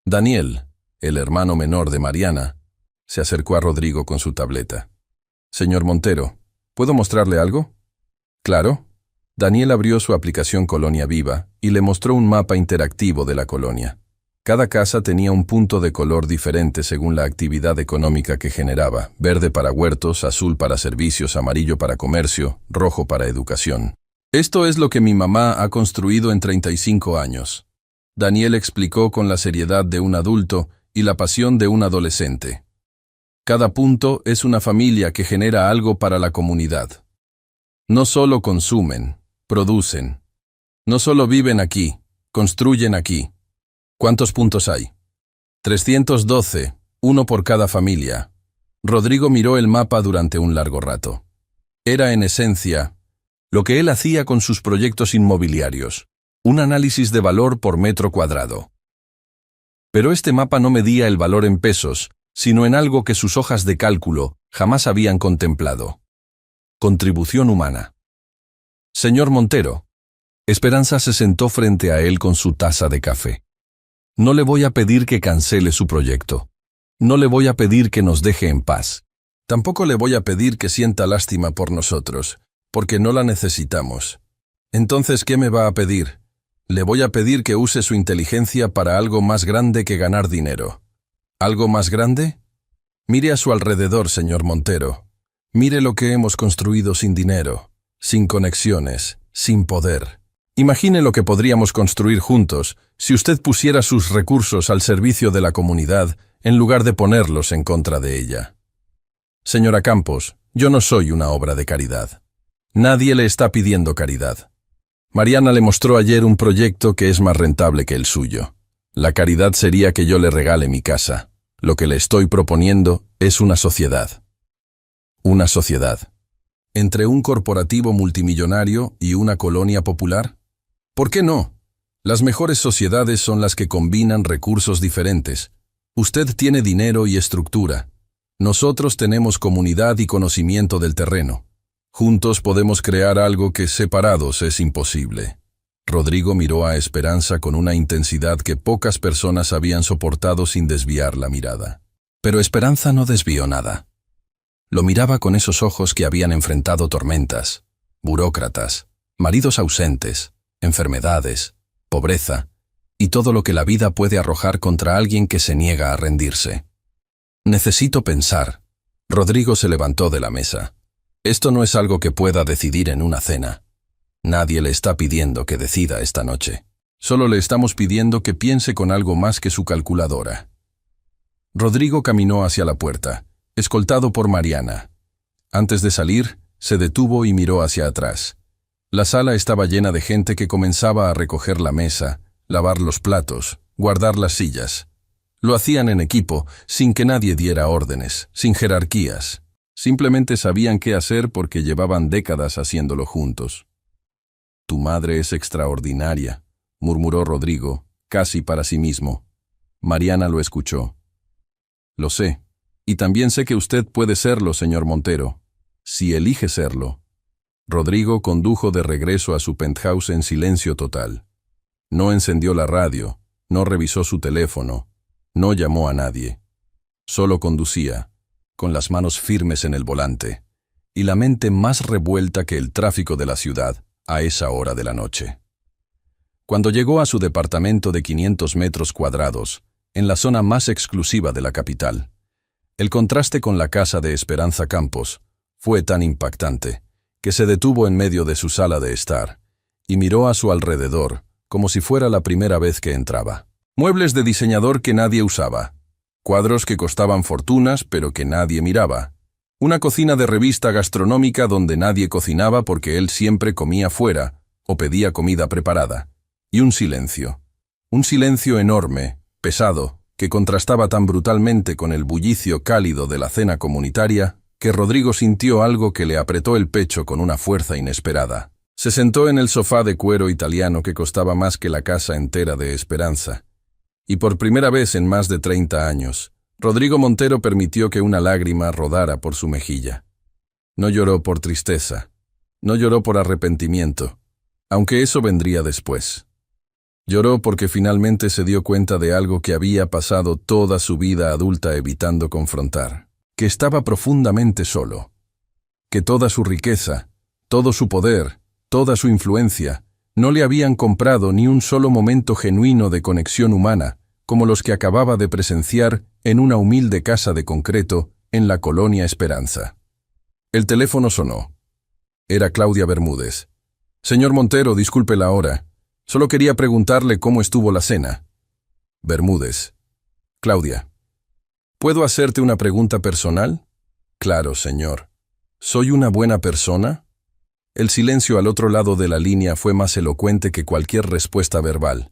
Daniel, el hermano menor de Mariana, se acercó a Rodrigo con su tableta. «Señor Montero, ¿puedo mostrarle algo?» «Claro». Daniel abrió su aplicación Colonia Viva y le mostró un mapa interactivo de la colonia. Cada casa tenía un punto de color diferente según la actividad económica que generaba: verde para huertos, azul para servicios, amarillo para comercio, rojo para educación. «Esto es lo que mi mamá ha construido en 35 años». Daniel explicó con la seriedad de un adulto y la pasión de un adolescente. Cada punto es una familia que genera algo para la comunidad. No solo consumen, producen. No solo viven aquí, construyen aquí. ¿Cuántos puntos hay? 312, uno por cada familia. Rodrigo miró el mapa durante un largo rato. Era, en esencia, lo que él hacía con sus proyectos inmobiliarios, un análisis de valor por metro cuadrado. Pero este mapa no medía el valor en pesos, sino en algo que sus hojas de cálculo jamás habían contemplado: contribución humana. «Señor Montero». Esperanza se sentó frente a él con su taza de café. «No le voy a pedir que cancele su proyecto. No le voy a pedir que nos deje en paz. Tampoco le voy a pedir que sienta lástima por nosotros, porque no la necesitamos. Entonces, ¿qué me va a pedir? Le voy a pedir que use su inteligencia para algo más grande que ganar dinero». ¿Algo más grande? Mire a su alrededor, señor Montero. Mire lo que hemos construido sin dinero, sin conexiones, sin poder. Imagine lo que podríamos construir juntos si usted pusiera sus recursos al servicio de la comunidad en lugar de ponerlos en contra de ella. Señora Campos, yo no soy una obra de caridad. Nadie le está pidiendo caridad. Mariana le mostró ayer un proyecto que es más rentable que el suyo. La caridad sería que yo le regale mi casa. Lo que le estoy proponiendo es una sociedad. Una sociedad. ¿Entre un corporativo multimillonario y una colonia popular? ¿Por qué no? Las mejores sociedades son las que combinan recursos diferentes. Usted tiene dinero y estructura. Nosotros tenemos comunidad y conocimiento del terreno. Juntos podemos crear algo que separados es imposible. Rodrigo miró a Esperanza con una intensidad que pocas personas habían soportado sin desviar la mirada. Pero Esperanza no desvió nada. Lo miraba con esos ojos que habían enfrentado tormentas, burócratas, maridos ausentes, enfermedades, pobreza y todo lo que la vida puede arrojar contra alguien que se niega a rendirse. «Necesito pensar». Rodrigo se levantó de la mesa. «Esto no es algo que pueda decidir en una cena. Nadie le está pidiendo que decida esta noche. Solo le estamos pidiendo que piense con algo más que su calculadora». Rodrigo caminó hacia la puerta, escoltado por Mariana. Antes de salir, se detuvo y miró hacia atrás. La sala estaba llena de gente que comenzaba a recoger la mesa, lavar los platos, guardar las sillas. Lo hacían en equipo, sin que nadie diera órdenes, sin jerarquías. Simplemente sabían qué hacer porque llevaban décadas haciéndolo juntos. «Tu madre es extraordinaria», murmuró Rodrigo, casi para sí mismo. Mariana lo escuchó. «Lo sé, y también sé que usted puede serlo, señor Montero, si elige serlo». Rodrigo condujo de regreso a su penthouse en silencio total. No encendió la radio, no revisó su teléfono, no llamó a nadie. Solo conducía, con las manos firmes en el volante, y la mente más revuelta que el tráfico de la ciudad a esa hora de la noche. Cuando llegó a su departamento de 500 metros cuadrados, en la zona más exclusiva de la capital, el contraste con la casa de Esperanza Campos fue tan impactante que se detuvo en medio de su sala de estar y miró a su alrededor como si fuera la primera vez que entraba. Muebles de diseñador que nadie usaba, cuadros que costaban fortunas pero que nadie miraba, una cocina de revista gastronómica donde nadie cocinaba porque él siempre comía fuera, o pedía comida preparada, y un silencio enorme, pesado, que contrastaba tan brutalmente con el bullicio cálido de la cena comunitaria, que Rodrigo sintió algo que le apretó el pecho con una fuerza inesperada. Se sentó en el sofá de cuero italiano que costaba más que la casa entera de Esperanza, y por primera vez en más de 30 años, Rodrigo Montero permitió que una lágrima rodara por su mejilla. No lloró por tristeza, no lloró por arrepentimiento, aunque eso vendría después. Lloró porque finalmente se dio cuenta de algo que había pasado toda su vida adulta evitando confrontar, que estaba profundamente solo, que toda su riqueza, todo su poder, toda su influencia, no le habían comprado ni un solo momento genuino de conexión humana, como los que acababa de presenciar en una humilde casa de concreto en la colonia Esperanza. El teléfono sonó. Era Claudia Bermúdez. «Señor Montero, disculpe la hora. Solo quería preguntarle cómo estuvo la cena». Bermúdez. «Claudia, ¿puedo hacerte una pregunta personal?» «Claro, señor. ¿Soy una buena persona?» El silencio al otro lado de la línea fue más elocuente que cualquier respuesta verbal.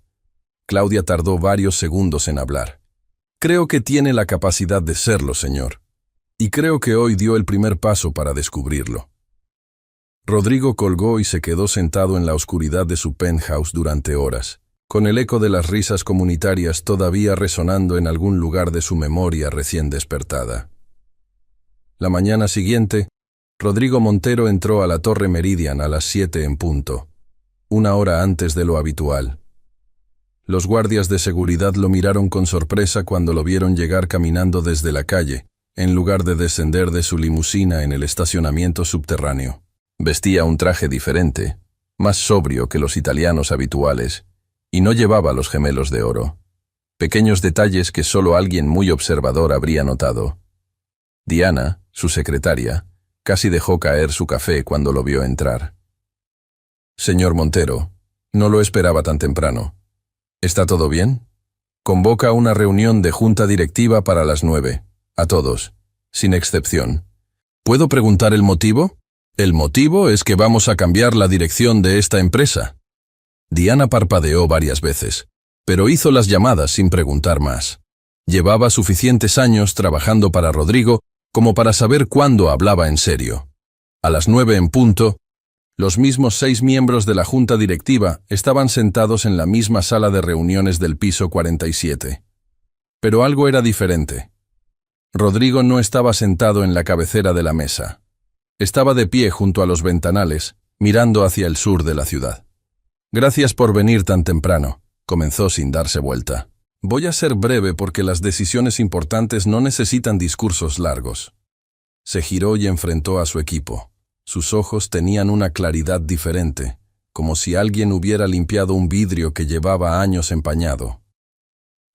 Claudia tardó varios segundos en hablar. «Creo que tiene la capacidad de serlo, señor. Y creo que hoy dio el primer paso para descubrirlo». Rodrigo colgó y se quedó sentado en la oscuridad de su penthouse durante horas, con el eco de las risas comunitarias todavía resonando en algún lugar de su memoria recién despertada. La mañana siguiente, Rodrigo Montero entró a la Torre Meridian a las 7 en punto, una hora antes de lo habitual. Los guardias de seguridad lo miraron con sorpresa cuando lo vieron llegar caminando desde la calle, en lugar de descender de su limusina en el estacionamiento subterráneo. Vestía un traje diferente, más sobrio que los italianos habituales, y no llevaba los gemelos de oro. Pequeños detalles que solo alguien muy observador habría notado. Diana, su secretaria, casi dejó caer su café cuando lo vio entrar. «Señor Montero, no lo esperaba tan temprano. ¿Está todo bien? Convoca una reunión de junta directiva para las 9, a todos, sin excepción. ¿Puedo preguntar el motivo?» «El motivo es que vamos a cambiar la dirección de esta empresa». Diana parpadeó varias veces, pero hizo las llamadas sin preguntar más. Llevaba suficientes años trabajando para Rodrigo como para saber cuándo hablaba en serio. A las 9 en punto, los mismos 6 miembros de la junta directiva estaban sentados en la misma sala de reuniones del piso 47. Pero algo era diferente. Rodrigo no estaba sentado en la cabecera de la mesa. Estaba de pie junto a los ventanales, mirando hacia el sur de la ciudad. «Gracias por venir tan temprano», comenzó sin darse vuelta. «Voy a ser breve porque las decisiones importantes no necesitan discursos largos». Se giró y enfrentó a su equipo. Sus ojos tenían una claridad diferente, como si alguien hubiera limpiado un vidrio que llevaba años empañado.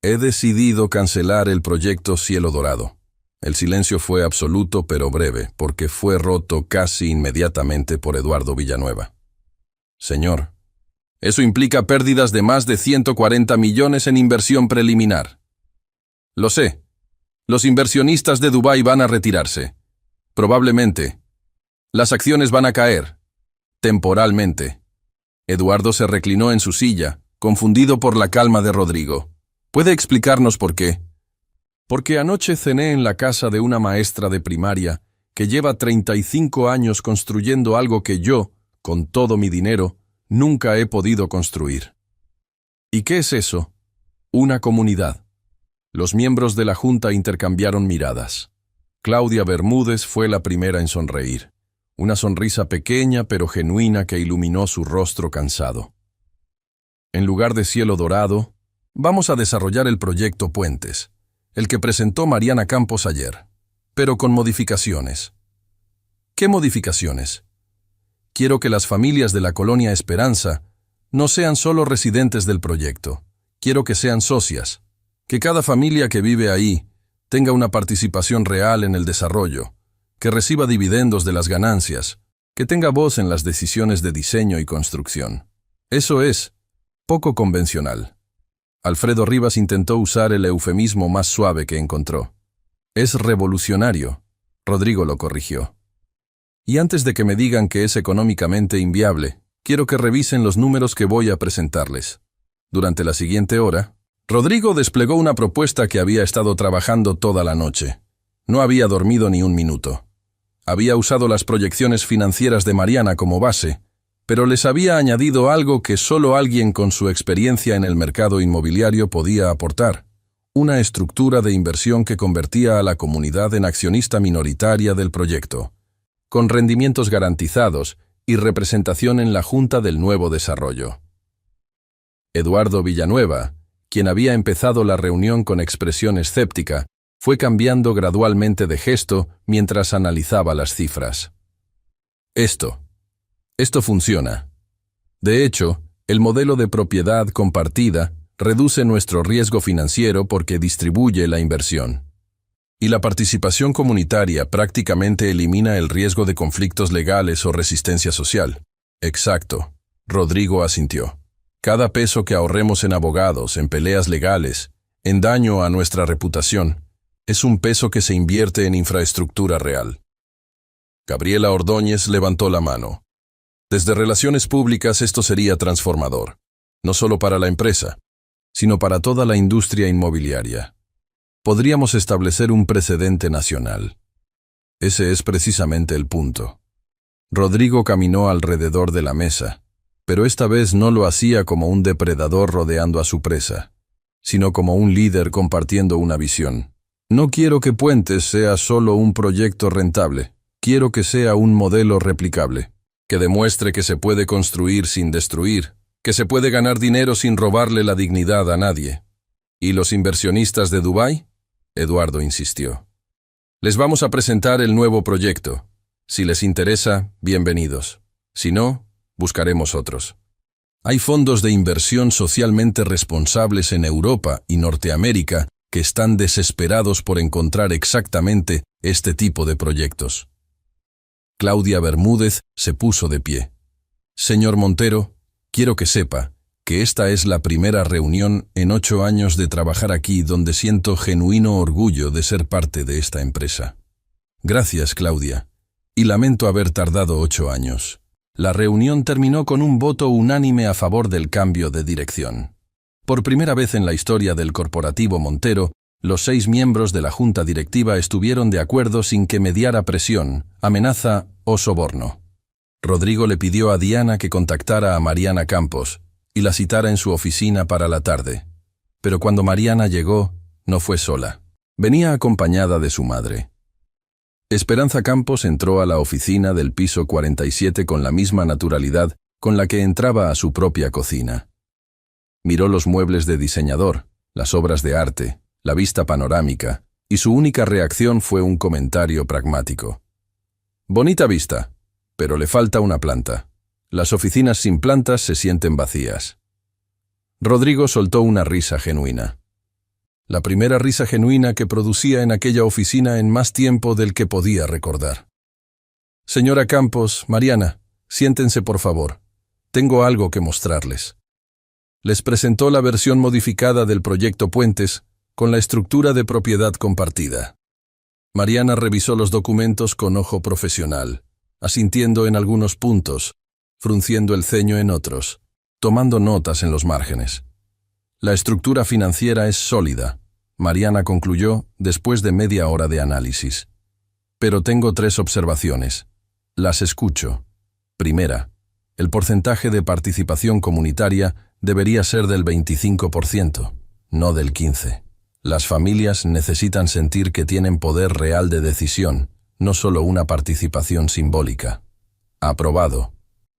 «He decidido cancelar el proyecto Cielo Dorado». El silencio fue absoluto pero breve, porque fue roto casi inmediatamente por Eduardo Villanueva. «Señor, eso implica pérdidas de más de 140 millones en inversión preliminar». «Lo sé. Los inversionistas de Dubái van a retirarse. Probablemente. Las acciones van a caer. Temporalmente». Eduardo se reclinó en su silla, confundido por la calma de Rodrigo. «¿Puede explicarnos por qué?» «Porque anoche cené en la casa de una maestra de primaria que lleva 35 años construyendo algo que yo, con todo mi dinero, nunca he podido construir». «¿Y qué es eso?» «Una comunidad». Los miembros de la junta intercambiaron miradas. Claudia Bermúdez fue la primera en sonreír. Una sonrisa pequeña pero genuina que iluminó su rostro cansado. «En lugar de Cielo Dorado, vamos a desarrollar el proyecto Puentes, el que presentó Mariana Campos ayer, pero con modificaciones». «¿Qué modificaciones?» «Quiero que las familias de la colonia Esperanza no sean solo residentes del proyecto. Quiero que sean socias, que cada familia que vive ahí tenga una participación real en el desarrollo, que reciba dividendos de las ganancias, que tenga voz en las decisiones de diseño y construcción. Eso es poco convencional». Alfredo Rivas intentó usar el eufemismo más suave que encontró. «Es revolucionario», Rodrigo lo corrigió. «Y antes de que me digan que es económicamente inviable, Quiero que revisen los números que voy a presentarles. Durante la siguiente hora, Rodrigo desplegó una propuesta que había estado trabajando toda la noche. No había dormido ni un minuto. Había usado las proyecciones financieras de Mariana como base, pero les había añadido algo que solo alguien con su experiencia en el mercado inmobiliario podía aportar: una estructura de inversión que convertía a la comunidad en accionista minoritaria del proyecto, con rendimientos garantizados y representación en la Junta del Nuevo Desarrollo. Eduardo Villanueva, quien había empezado la reunión con expresión escéptica, fue cambiando gradualmente de gesto mientras analizaba las cifras. Esto funciona. De hecho, el modelo de propiedad compartida reduce nuestro riesgo financiero porque distribuye la inversión. Y la participación comunitaria prácticamente elimina el riesgo de conflictos legales o resistencia social. Exacto. Rodrigo asintió. Cada peso que ahorremos en abogados, en peleas legales, en daño a nuestra reputación, es un peso que se invierte en infraestructura real. Gabriela Ordóñez levantó la mano. Desde Relaciones Públicas esto sería transformador, no solo para la empresa, sino para toda la industria inmobiliaria. Podríamos establecer un precedente nacional. Ese es precisamente el punto. Rodrigo caminó alrededor de la mesa, pero esta vez no lo hacía como un depredador rodeando a su presa, sino como un líder compartiendo una visión. No quiero que Puentes sea solo un proyecto rentable, quiero que sea un modelo replicable, que demuestre que se puede construir sin destruir, que se puede ganar dinero sin robarle la dignidad a nadie. ¿Y los inversionistas de Dubái? Eduardo insistió. Les vamos a presentar el nuevo proyecto. Si les interesa, bienvenidos. Si no, buscaremos otros. Hay fondos de inversión socialmente responsables en Europa y Norteamérica que están desesperados por encontrar exactamente este tipo de proyectos. Claudia Bermúdez se puso de pie. Señor Montero, quiero que sepa que esta es la primera reunión en 8 años de trabajar aquí donde siento genuino orgullo de ser parte de esta empresa. Gracias, Claudia, y lamento haber tardado 8 años. La reunión terminó con un voto unánime a favor del cambio de dirección. Por primera vez en la historia del corporativo Montero, los 6 miembros de la junta directiva estuvieron de acuerdo sin que mediara presión, amenaza o soborno. Rodrigo le pidió a Diana que contactara a Mariana Campos y la citara en su oficina para la tarde. Pero cuando Mariana llegó, no fue sola. Venía acompañada de su madre. Esperanza Campos entró a la oficina del piso 47 con la misma naturalidad con la que entraba a su propia cocina. Miró los muebles de diseñador, las obras de arte, la vista panorámica, y su única reacción fue un comentario pragmático. Bonita vista, pero le falta una planta. Las oficinas sin plantas se sienten vacías. Rodrigo soltó una risa genuina. La primera risa genuina que producía en aquella oficina en más tiempo del que podía recordar. Señora Campos, Mariana, siéntense por favor. Tengo algo que mostrarles. Les presentó la versión modificada del proyecto Puentes con la estructura de propiedad compartida. Mariana revisó los documentos con ojo profesional, asintiendo en algunos puntos, frunciendo el ceño en otros, tomando notas en los márgenes. La estructura financiera es sólida, Mariana concluyó después de media hora de análisis. Pero tengo 3 observaciones. Las escucho. Primera, el porcentaje de participación comunitaria debería ser del 25%, no del 15%. Las familias necesitan sentir que tienen poder real de decisión, no solo una participación simbólica. Aprobado.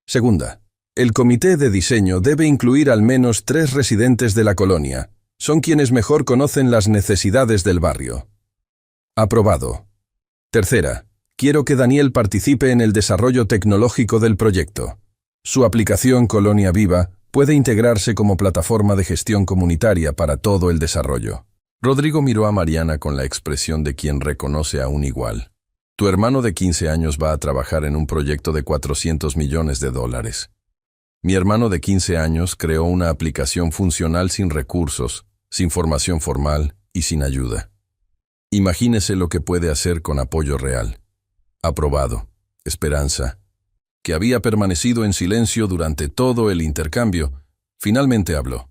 Segunda, el comité de diseño debe incluir al menos 3 residentes de la colonia. Son quienes mejor conocen las necesidades del barrio. Aprobado. Tercera, quiero que Daniel participe en el desarrollo tecnológico del proyecto. Su aplicación Colonia Viva puede integrarse como plataforma de gestión comunitaria para todo el desarrollo. Rodrigo miró a Mariana con la expresión de quien reconoce a un igual. Tu hermano de 15 años va a trabajar en un proyecto de $400 millones. Mi hermano de 15 años creó una aplicación funcional sin recursos, sin formación formal y sin ayuda. Imagínese lo que puede hacer con apoyo real. Aprobado. Esperanza. que había permanecido en silencio durante todo el intercambio, finalmente habló.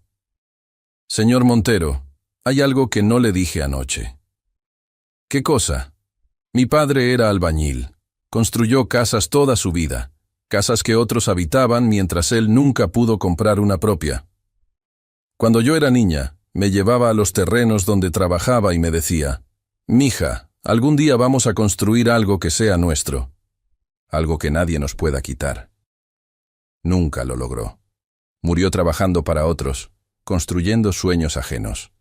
«Señor Montero, hay algo que no le dije anoche». «¿Qué cosa?» «Mi padre era albañil. Construyó casas toda su vida, casas que otros habitaban mientras él nunca pudo comprar una propia. Cuando yo era niña, me llevaba a los terrenos donde trabajaba y me decía, «Mija, algún día vamos a construir algo que sea nuestro, algo que nadie nos pueda quitar». Nunca lo logró. Murió trabajando para otros, construyendo sueños ajenos.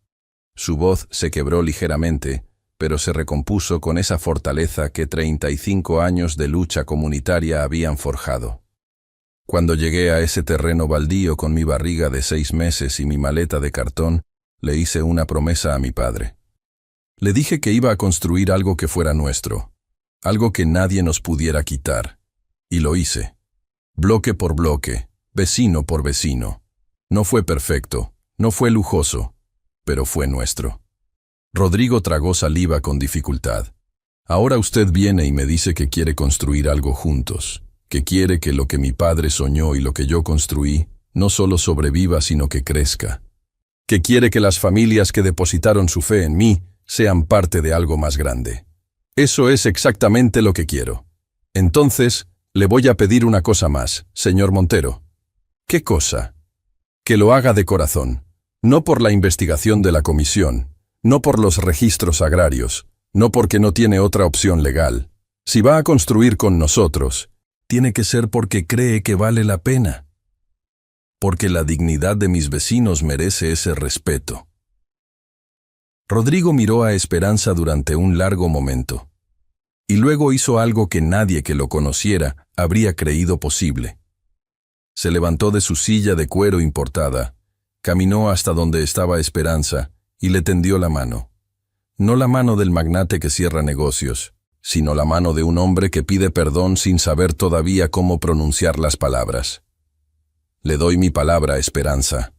Su voz se quebró ligeramente, pero se recompuso con esa fortaleza que 35 años de lucha comunitaria habían forjado. Cuando llegué a ese terreno baldío con mi barriga de 6 meses y mi maleta de cartón, le hice una promesa a mi padre. Le dije que iba a construir algo que fuera nuestro, algo que nadie nos pudiera quitar. Y lo hice. Bloque por bloque, vecino por vecino. No fue perfecto, no fue lujoso, pero fue nuestro. Rodrigo tragó saliva con dificultad. Ahora usted viene y me dice que quiere construir algo juntos, que quiere que lo que mi padre soñó y lo que yo construí no solo sobreviva sino que crezca, que quiere que las familias que depositaron su fe en mí sean parte de algo más grande. Eso es exactamente lo que quiero. Entonces, le voy a pedir una cosa más, señor Montero. ¿Qué cosa? Que lo haga de corazón, no por la investigación de la comisión, no por los registros agrarios, no porque no tiene otra opción legal. Si va a construir con nosotros, tiene que ser porque cree que vale la pena. Porque la dignidad de mis vecinos merece ese respeto. Rodrigo miró a Esperanza durante un largo momento. Y luego hizo algo que nadie que lo conociera habría creído posible. Se levantó de su silla de cuero importada, caminó hasta donde estaba Esperanza y le tendió la mano. No la mano del magnate que cierra negocios, sino la mano de un hombre que pide perdón sin saber todavía cómo pronunciar las palabras. Le doy mi palabra, Esperanza.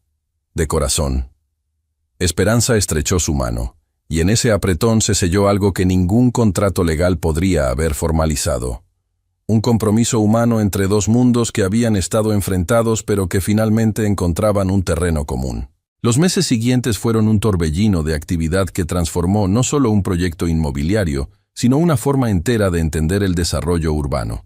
De corazón. Esperanza estrechó su mano, y en ese apretón se selló algo que ningún contrato legal podría haber formalizado. Un compromiso humano entre dos mundos que habían estado enfrentados pero que finalmente encontraban un terreno común. Los meses siguientes fueron un torbellino de actividad que transformó no solo un proyecto inmobiliario, sino una forma entera de entender el desarrollo urbano.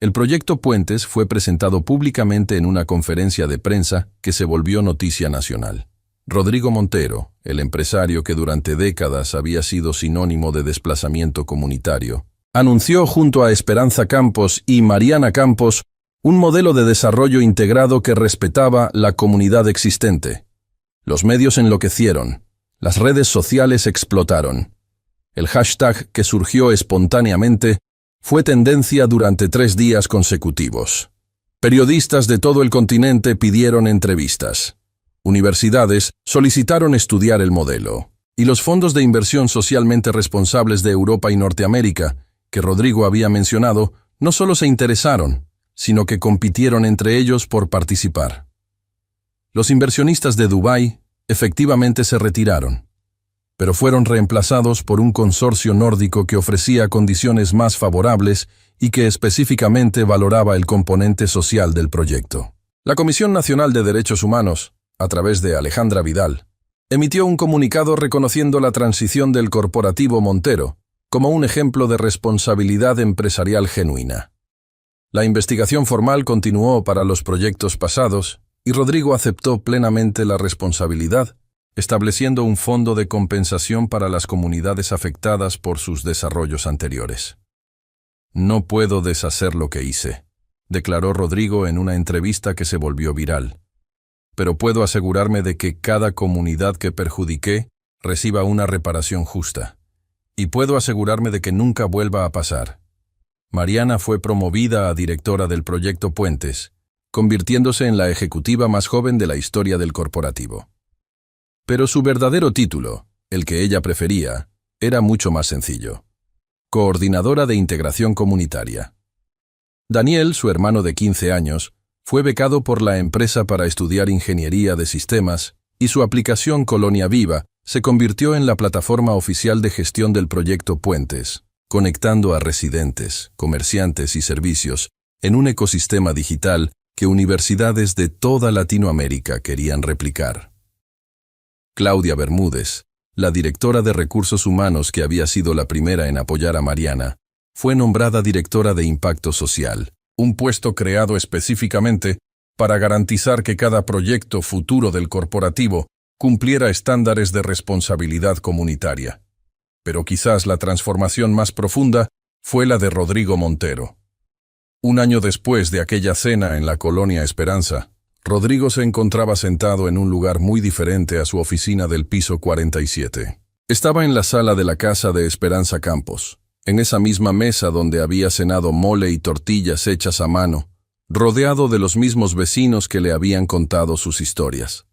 El proyecto Puentes fue presentado públicamente en una conferencia de prensa que se volvió noticia nacional. Rodrigo Montero, el empresario que durante décadas había sido sinónimo de desplazamiento comunitario, anunció junto a Esperanza Campos y Mariana Campos un modelo de desarrollo integrado que respetaba la comunidad existente. Los medios enloquecieron, las redes sociales explotaron. El hashtag que surgió espontáneamente fue tendencia durante 3 días consecutivos. Periodistas de todo el continente pidieron entrevistas. Universidades solicitaron estudiar el modelo. Y los fondos de inversión socialmente responsables de Europa y Norteamérica, que Rodrigo había mencionado, no solo se interesaron, sino que compitieron entre ellos por participar. Los inversionistas de Dubái efectivamente se retiraron, pero fueron reemplazados por un consorcio nórdico que ofrecía condiciones más favorables y que específicamente valoraba el componente social del proyecto. La Comisión Nacional de Derechos Humanos, a través de Alejandra Vidal, emitió un comunicado reconociendo la transición del corporativo Montero como un ejemplo de responsabilidad empresarial genuina. La investigación formal continuó para los proyectos pasados y Rodrigo aceptó plenamente la responsabilidad, estableciendo un fondo de compensación para las comunidades afectadas por sus desarrollos anteriores. «No puedo deshacer lo que hice», declaró Rodrigo en una entrevista que se volvió viral. «Pero puedo asegurarme de que cada comunidad que perjudiqué reciba una reparación justa. Y puedo asegurarme de que nunca vuelva a pasar». Mariana fue promovida a directora del proyecto Puentes, convirtiéndose en la ejecutiva más joven de la historia del corporativo. Pero su verdadero título, el que ella prefería, era mucho más sencillo: Coordinadora de Integración Comunitaria. Daniel, su hermano de 15 años, fue becado por la empresa para estudiar ingeniería de sistemas y su aplicación Colonia Viva se convirtió en la plataforma oficial de gestión del proyecto Puentes, conectando a residentes, comerciantes y servicios en un ecosistema digital que universidades de toda Latinoamérica querían replicar. Claudia Bermúdez, la directora de Recursos Humanos que había sido la primera en apoyar a Mariana, fue nombrada directora de Impacto Social, un puesto creado específicamente para garantizar que cada proyecto futuro del corporativo cumpliera estándares de responsabilidad comunitaria. Pero quizás la transformación más profunda fue la de Rodrigo Montero. Un año después de aquella cena en la colonia Esperanza, Rodrigo se encontraba sentado en un lugar muy diferente a su oficina del piso 47. Estaba en la sala de la casa de Esperanza Campos, en esa misma mesa donde había cenado mole y tortillas hechas a mano, rodeado de los mismos vecinos que le habían contado sus historias.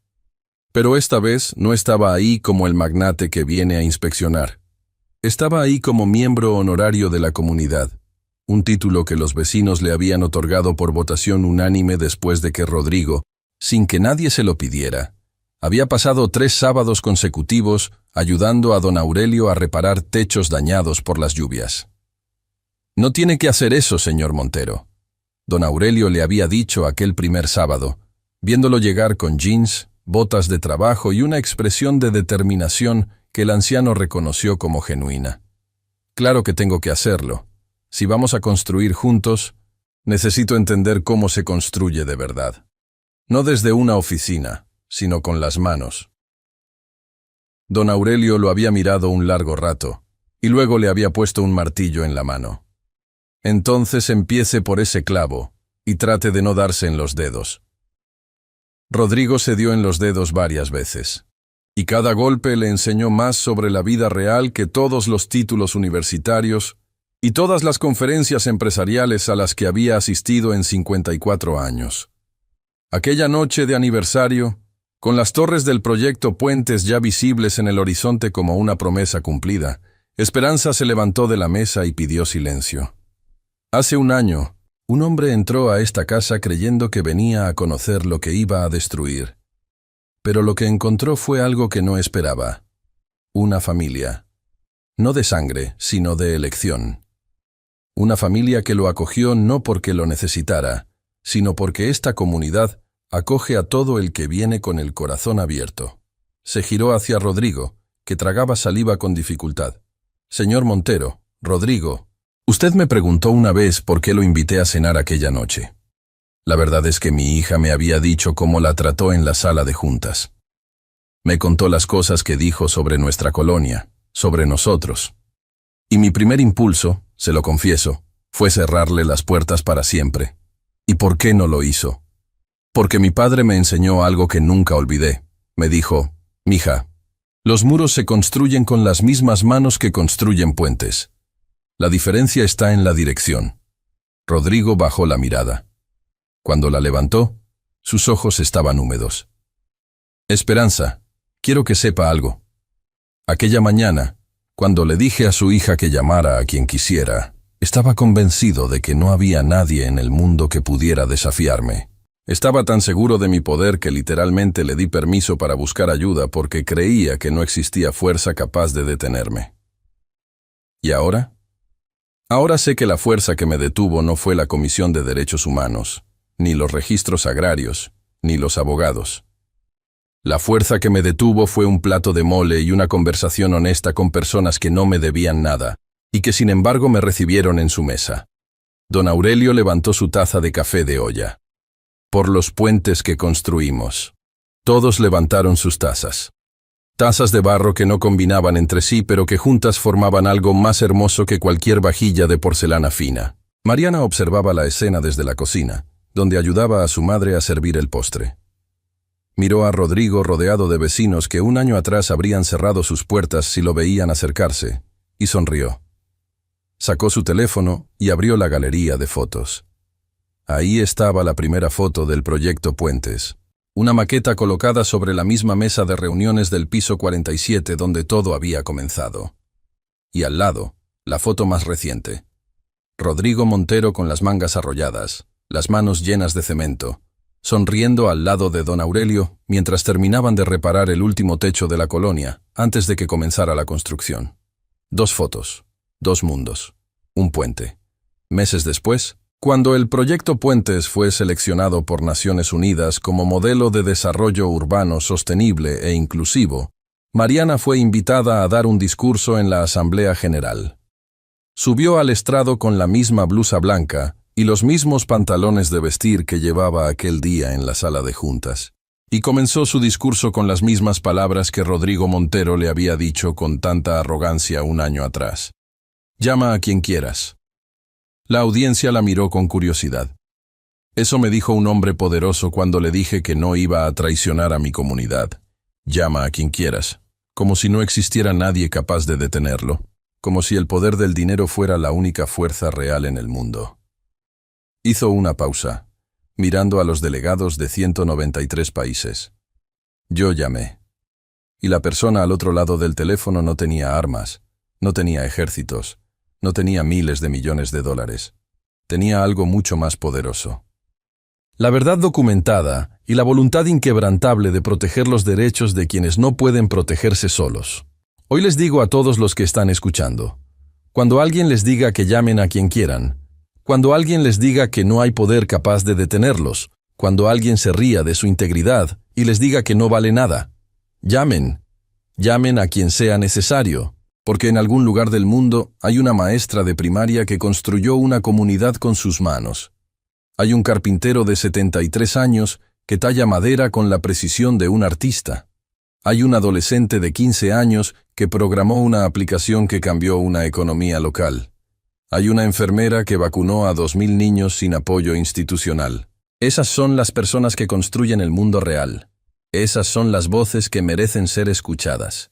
Pero esta vez no estaba ahí como el magnate que viene a inspeccionar. Estaba ahí como miembro honorario de la comunidad, un título que los vecinos le habían otorgado por votación unánime después de que Rodrigo, sin que nadie se lo pidiera, había pasado 3 sábados consecutivos ayudando a don Aurelio a reparar techos dañados por las lluvias. «No tiene que hacer eso, señor Montero», don Aurelio le había dicho aquel primer sábado, viéndolo llegar con jeans, botas de trabajo y una expresión de determinación que el anciano reconoció como genuina. «Claro que tengo que hacerlo. Si vamos a construir juntos, necesito entender cómo se construye de verdad. No desde una oficina, sino con las manos». Don Aurelio lo había mirado un largo rato, y luego le había puesto un martillo en la mano. «Entonces empiece por ese clavo, y trate de no darse en los dedos». Rodrigo se dio en los dedos varias veces, y cada golpe le enseñó más sobre la vida real que todos los títulos universitarios y todas las conferencias empresariales a las que había asistido en 54 años. Aquella noche de aniversario, con las torres del proyecto Puentes ya visibles en el horizonte como una promesa cumplida, Esperanza se levantó de la mesa y pidió silencio. Hace un año, un hombre entró a esta casa creyendo que venía a conocer lo que iba a destruir. Pero lo que encontró fue algo que no esperaba. Una familia. No de sangre, sino de elección. Una familia que lo acogió no porque lo necesitara, sino porque esta comunidad acoge a todo el que viene con el corazón abierto. Se giró hacia Rodrigo, que tragaba saliva con dificultad. «Señor Montero, Rodrigo, usted me preguntó una vez por qué lo invité a cenar aquella noche. La verdad es que mi hija me había dicho cómo la trató en la sala de juntas. Me contó las cosas que dijo sobre nuestra colonia, sobre nosotros. Y mi primer impulso, se lo confieso, fue cerrarle las puertas para siempre. ¿Y por qué no lo hizo? Porque mi padre me enseñó algo que nunca olvidé. Me dijo: «Mija, los muros se construyen con las mismas manos que construyen puentes. La diferencia está en la dirección». Rodrigo bajó la mirada. Cuando la levantó, sus ojos estaban húmedos. «Esperanza, quiero que sepa algo. Aquella mañana, cuando le dije a su hija que llamara a quien quisiera, estaba convencido de que no había nadie en el mundo que pudiera desafiarme. Estaba tan seguro de mi poder que literalmente le di permiso para buscar ayuda porque creía que no existía fuerza capaz de detenerme. ¿Y ahora? Ahora sé que la fuerza que me detuvo no fue la Comisión de Derechos Humanos, ni los registros agrarios, ni los abogados. La fuerza que me detuvo fue un plato de mole y una conversación honesta con personas que no me debían nada, y que sin embargo me recibieron en su mesa». Don Aurelio levantó su taza de café de olla. «Por los puentes que construimos». Todos levantaron sus tazas. Tazas de barro que no combinaban entre sí, pero que juntas formaban algo más hermoso que cualquier vajilla de porcelana fina. Mariana observaba la escena desde la cocina, donde ayudaba a su madre a servir el postre. Miró a Rodrigo rodeado de vecinos que un año atrás habrían cerrado sus puertas si lo veían acercarse, y sonrió. Sacó su teléfono y abrió la galería de fotos. Ahí estaba la primera foto del proyecto Puentes, una maqueta colocada sobre la misma mesa de reuniones del piso 47 donde todo había comenzado. Y al lado, la foto más reciente. Rodrigo Montero con las mangas arrolladas, las manos llenas de cemento, sonriendo al lado de don Aurelio mientras terminaban de reparar el último techo de la colonia antes de que comenzara la construcción. 2 fotos, 2 mundos, un puente. Meses después, Cuando el Proyecto Puentes fue seleccionado por Naciones Unidas como modelo de desarrollo urbano sostenible e inclusivo, Mariana fue invitada a dar un discurso en la Asamblea General. Subió al estrado con la misma blusa blanca y los mismos pantalones de vestir que llevaba aquel día en la sala de juntas, y comenzó su discurso con las mismas palabras que Rodrigo Montero le había dicho con tanta arrogancia un año atrás. Llama a quien quieras. La audiencia la miró con curiosidad. Eso me dijo un hombre poderoso cuando le dije que no iba a traicionar a mi comunidad. Llama a quien quieras, como si no existiera nadie capaz de detenerlo, como si el poder del dinero fuera la única fuerza real en el mundo. Hizo una pausa, mirando a los delegados de 193 países. Yo llamé. Y la persona al otro lado del teléfono no tenía armas, no tenía ejércitos, no tenía miles de millones de dólares. Tenía algo mucho más poderoso. La verdad documentada y la voluntad inquebrantable de proteger los derechos de quienes no pueden protegerse solos. Hoy les digo a todos los que están escuchando, cuando alguien les diga que llamen a quien quieran, cuando alguien les diga que no hay poder capaz de detenerlos, cuando alguien se ría de su integridad y les diga que no vale nada, llamen a quien sea necesario, porque en algún lugar del mundo hay una maestra de primaria que construyó una comunidad con sus manos. Hay un carpintero de 73 años que talla madera con la precisión de un artista. Hay un adolescente de 15 años que programó una aplicación que cambió una economía local. Hay una enfermera que vacunó a 2.000 niños sin apoyo institucional. Esas son las personas que construyen el mundo real. Esas son las voces que merecen ser escuchadas.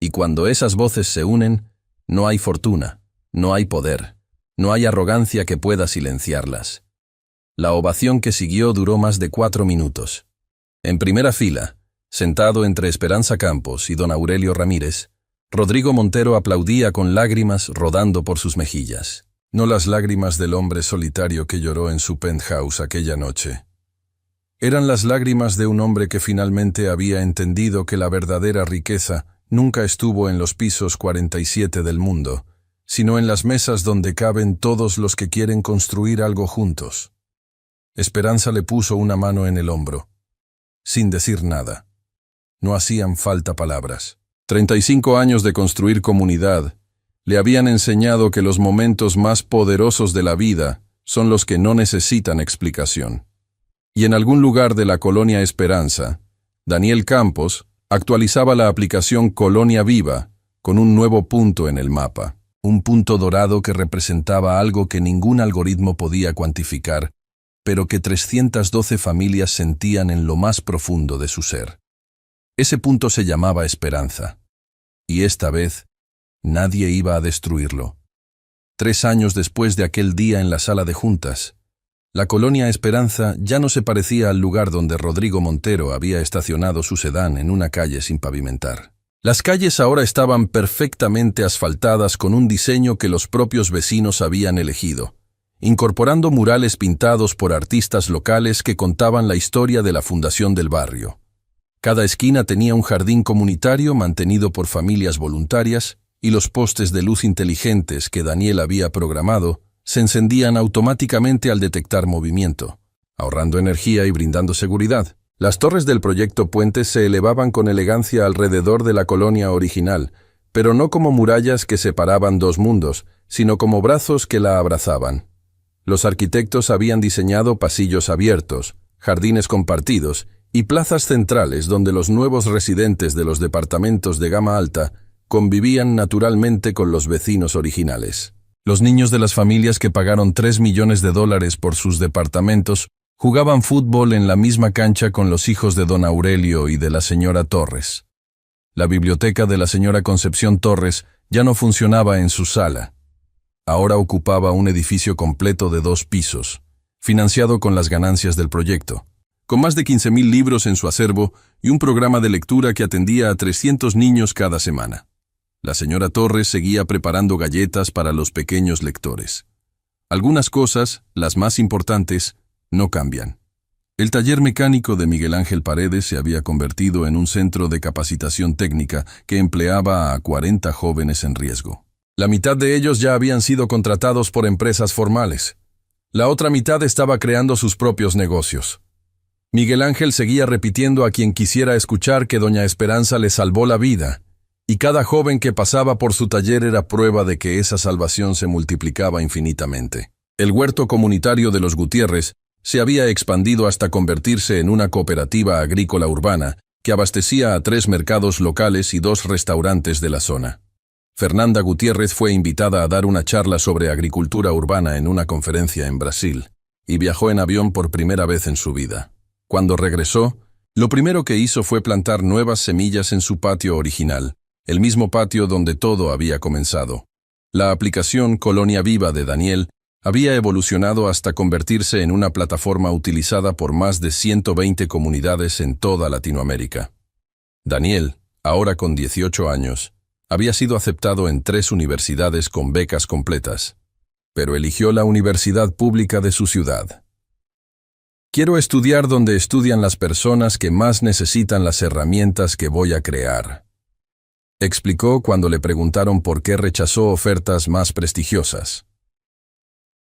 Y cuando esas voces se unen, no hay fortuna, no hay poder, no hay arrogancia que pueda silenciarlas. La ovación que siguió duró más de 4 minutos. En primera fila, sentado entre Esperanza Campos y don Aurelio Ramírez, Rodrigo Montero aplaudía con lágrimas rodando por sus mejillas. No las lágrimas del hombre solitario que lloró en su penthouse aquella noche. Eran las lágrimas de un hombre que finalmente había entendido que la verdadera riqueza nunca estuvo en los pisos 47 del mundo, sino en las mesas donde caben todos los que quieren construir algo juntos. Esperanza le puso una mano en el hombro, sin decir nada. No hacían falta palabras. 35 años de construir comunidad le habían enseñado que los momentos más poderosos de la vida son los que no necesitan explicación. Y en algún lugar de la colonia Esperanza, Daniel Campos actualizaba la aplicación Colonia Viva con un nuevo punto en el mapa, un punto dorado que representaba algo que ningún algoritmo podía cuantificar, pero que 312 familias sentían en lo más profundo de su ser. Ese punto se llamaba Esperanza, y esta vez nadie iba a destruirlo. 3 años después de aquel día en la sala de juntas, la colonia Esperanza ya no se parecía al lugar donde Rodrigo Montero había estacionado su sedán en una calle sin pavimentar. Las calles ahora estaban perfectamente asfaltadas con un diseño que los propios vecinos habían elegido, incorporando murales pintados por artistas locales que contaban la historia de la fundación del barrio. Cada esquina tenía un jardín comunitario mantenido por familias voluntarias y los postes de luz inteligentes que Daniel había programado se encendían automáticamente al detectar movimiento, ahorrando energía y brindando seguridad. Las torres del Proyecto Puentes se elevaban con elegancia alrededor de la colonia original, pero no como murallas que separaban dos mundos, sino como brazos que la abrazaban. Los arquitectos habían diseñado pasillos abiertos, jardines compartidos y plazas centrales donde los nuevos residentes de los departamentos de gama alta convivían naturalmente con los vecinos originales. Los niños de las familias que pagaron $3 millones por sus departamentos jugaban fútbol en la misma cancha con los hijos de don Aurelio y de la señora Torres. La biblioteca de la señora Concepción Torres ya no funcionaba en su sala. Ahora ocupaba un edificio completo de 2 pisos, financiado con las ganancias del proyecto, con más de 15.000 libros en su acervo y un programa de lectura que atendía a 300 niños cada semana. La señora Torres seguía preparando galletas para los pequeños lectores. Algunas cosas, las más importantes, no cambian. El taller mecánico de Miguel Ángel Paredes se había convertido en un centro de capacitación técnica que empleaba a 40 jóvenes en riesgo. La mitad de ellos ya habían sido contratados por empresas formales. La otra mitad estaba creando sus propios negocios. Miguel Ángel seguía repitiendo a quien quisiera escuchar que doña Esperanza le salvó la vida, y cada joven que pasaba por su taller era prueba de que esa salvación se multiplicaba infinitamente. El huerto comunitario de los Gutiérrez se había expandido hasta convertirse en una cooperativa agrícola urbana que abastecía a 3 mercados locales y 2 restaurantes de la zona. Fernanda Gutiérrez fue invitada a dar una charla sobre agricultura urbana en una conferencia en Brasil, y viajó en avión por primera vez en su vida. Cuando regresó, lo primero que hizo fue plantar nuevas semillas en su patio original, el mismo patio donde todo había comenzado. La aplicación Colonia Viva de Daniel había evolucionado hasta convertirse en una plataforma utilizada por más de 120 comunidades en toda Latinoamérica. Daniel, ahora con 18 años, había sido aceptado en 3 universidades con becas completas, pero eligió la universidad pública de su ciudad. Quiero estudiar donde estudian las personas que más necesitan las herramientas que voy a crear, explicó cuando le preguntaron por qué rechazó ofertas más prestigiosas.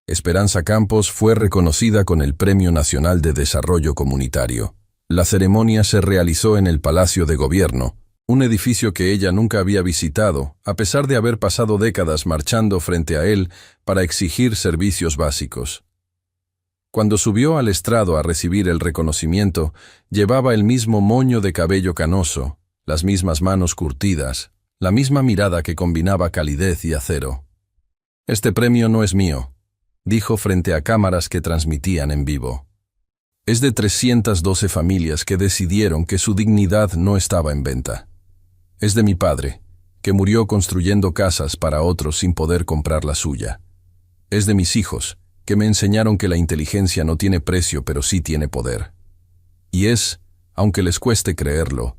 Esperanza Campos fue reconocida con el Premio Nacional de Desarrollo Comunitario. La ceremonia se realizó en el Palacio de Gobierno, un edificio que ella nunca había visitado, a pesar de haber pasado décadas marchando frente a él para exigir servicios básicos. Cuando subió al estrado a recibir el reconocimiento, llevaba el mismo moño de cabello canoso, las mismas manos curtidas, la misma mirada que combinaba calidez y acero. «Este premio no es mío», dijo frente a cámaras que transmitían en vivo. «Es de 312 familias que decidieron que su dignidad no estaba en venta. Es de mi padre, que murió construyendo casas para otros sin poder comprar la suya. Es de mis hijos, que me enseñaron que la inteligencia no tiene precio pero sí tiene poder. Y es, aunque les cueste creerlo,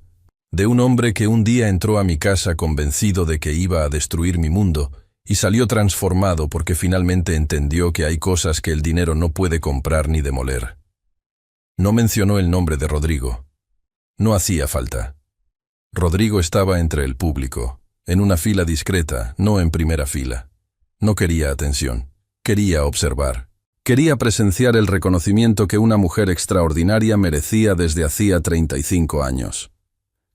de un hombre que un día entró a mi casa convencido de que iba a destruir mi mundo y salió transformado porque finalmente entendió que hay cosas que el dinero no puede comprar ni demoler». No mencionó el nombre de Rodrigo. No hacía falta. Rodrigo estaba entre el público, en una fila discreta, no en primera fila. No quería atención, quería observar. Quería presenciar el reconocimiento que una mujer extraordinaria merecía desde hacía 35 años.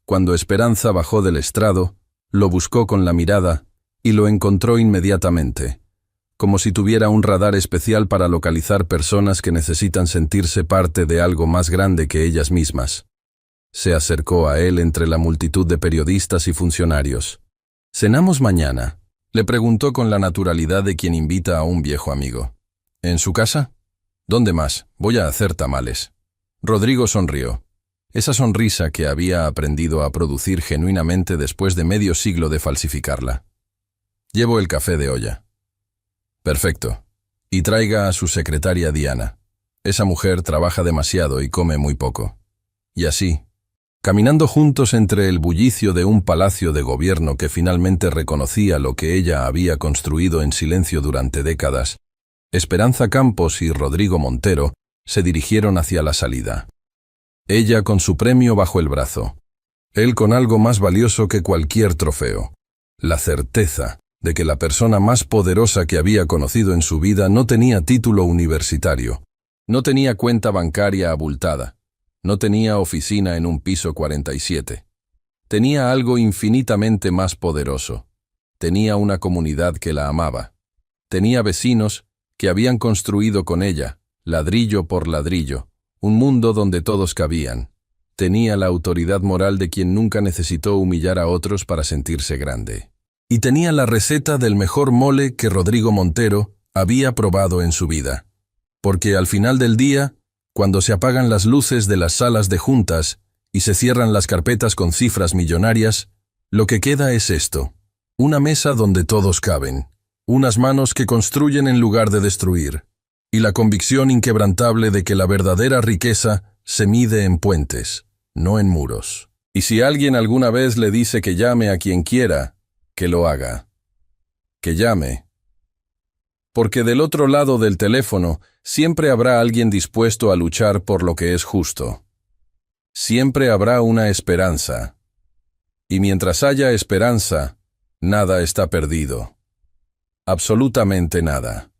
Cuando Esperanza bajó del estrado, lo buscó con la mirada y lo encontró inmediatamente, como si tuviera un radar especial para localizar personas que necesitan sentirse parte de algo más grande que ellas mismas. Se acercó a él entre la multitud de periodistas y funcionarios. «¿Cenamos mañana?», le preguntó con la naturalidad de quien invita a un viejo amigo. «¿En su casa? ¿Dónde más? Voy a hacer tamales». Rodrigo sonrió. Esa sonrisa que había aprendido a producir genuinamente después de medio siglo de falsificarla. «Llevo el café de olla». «Perfecto. Y traiga a su secretaria Diana. Esa mujer trabaja demasiado y come muy poco». Y así, caminando juntos entre el bullicio de un palacio de gobierno que finalmente reconocía lo que ella había construido en silencio durante décadas, Esperanza Campos y Rodrigo Montero se dirigieron hacia la salida. Ella con su premio bajo el brazo, él con algo más valioso que cualquier trofeo, la certeza de que la persona más poderosa que había conocido en su vida no tenía título universitario, no tenía cuenta bancaria abultada, no tenía oficina en un piso 47. Tenía algo infinitamente más poderoso. Tenía una comunidad que la amaba. Tenía vecinos que habían construido con ella, ladrillo por ladrillo, un mundo donde todos cabían. Tenía la autoridad moral de quien nunca necesitó humillar a otros para sentirse grande. Y tenía la receta del mejor mole que Rodrigo Montero había probado en su vida. Porque al final del día, cuando se apagan las luces de las salas de juntas y se cierran las carpetas con cifras millonarias, lo que queda es esto: una mesa donde todos caben, unas manos que construyen en lugar de destruir, y la convicción inquebrantable de que la verdadera riqueza se mide en puentes, no en muros. Y si alguien alguna vez le dice que llame a quien quiera, que lo haga. Que llame. Porque del otro lado del teléfono siempre habrá alguien dispuesto a luchar por lo que es justo. Siempre habrá una esperanza. Y mientras haya esperanza, nada está perdido. Absolutamente nada.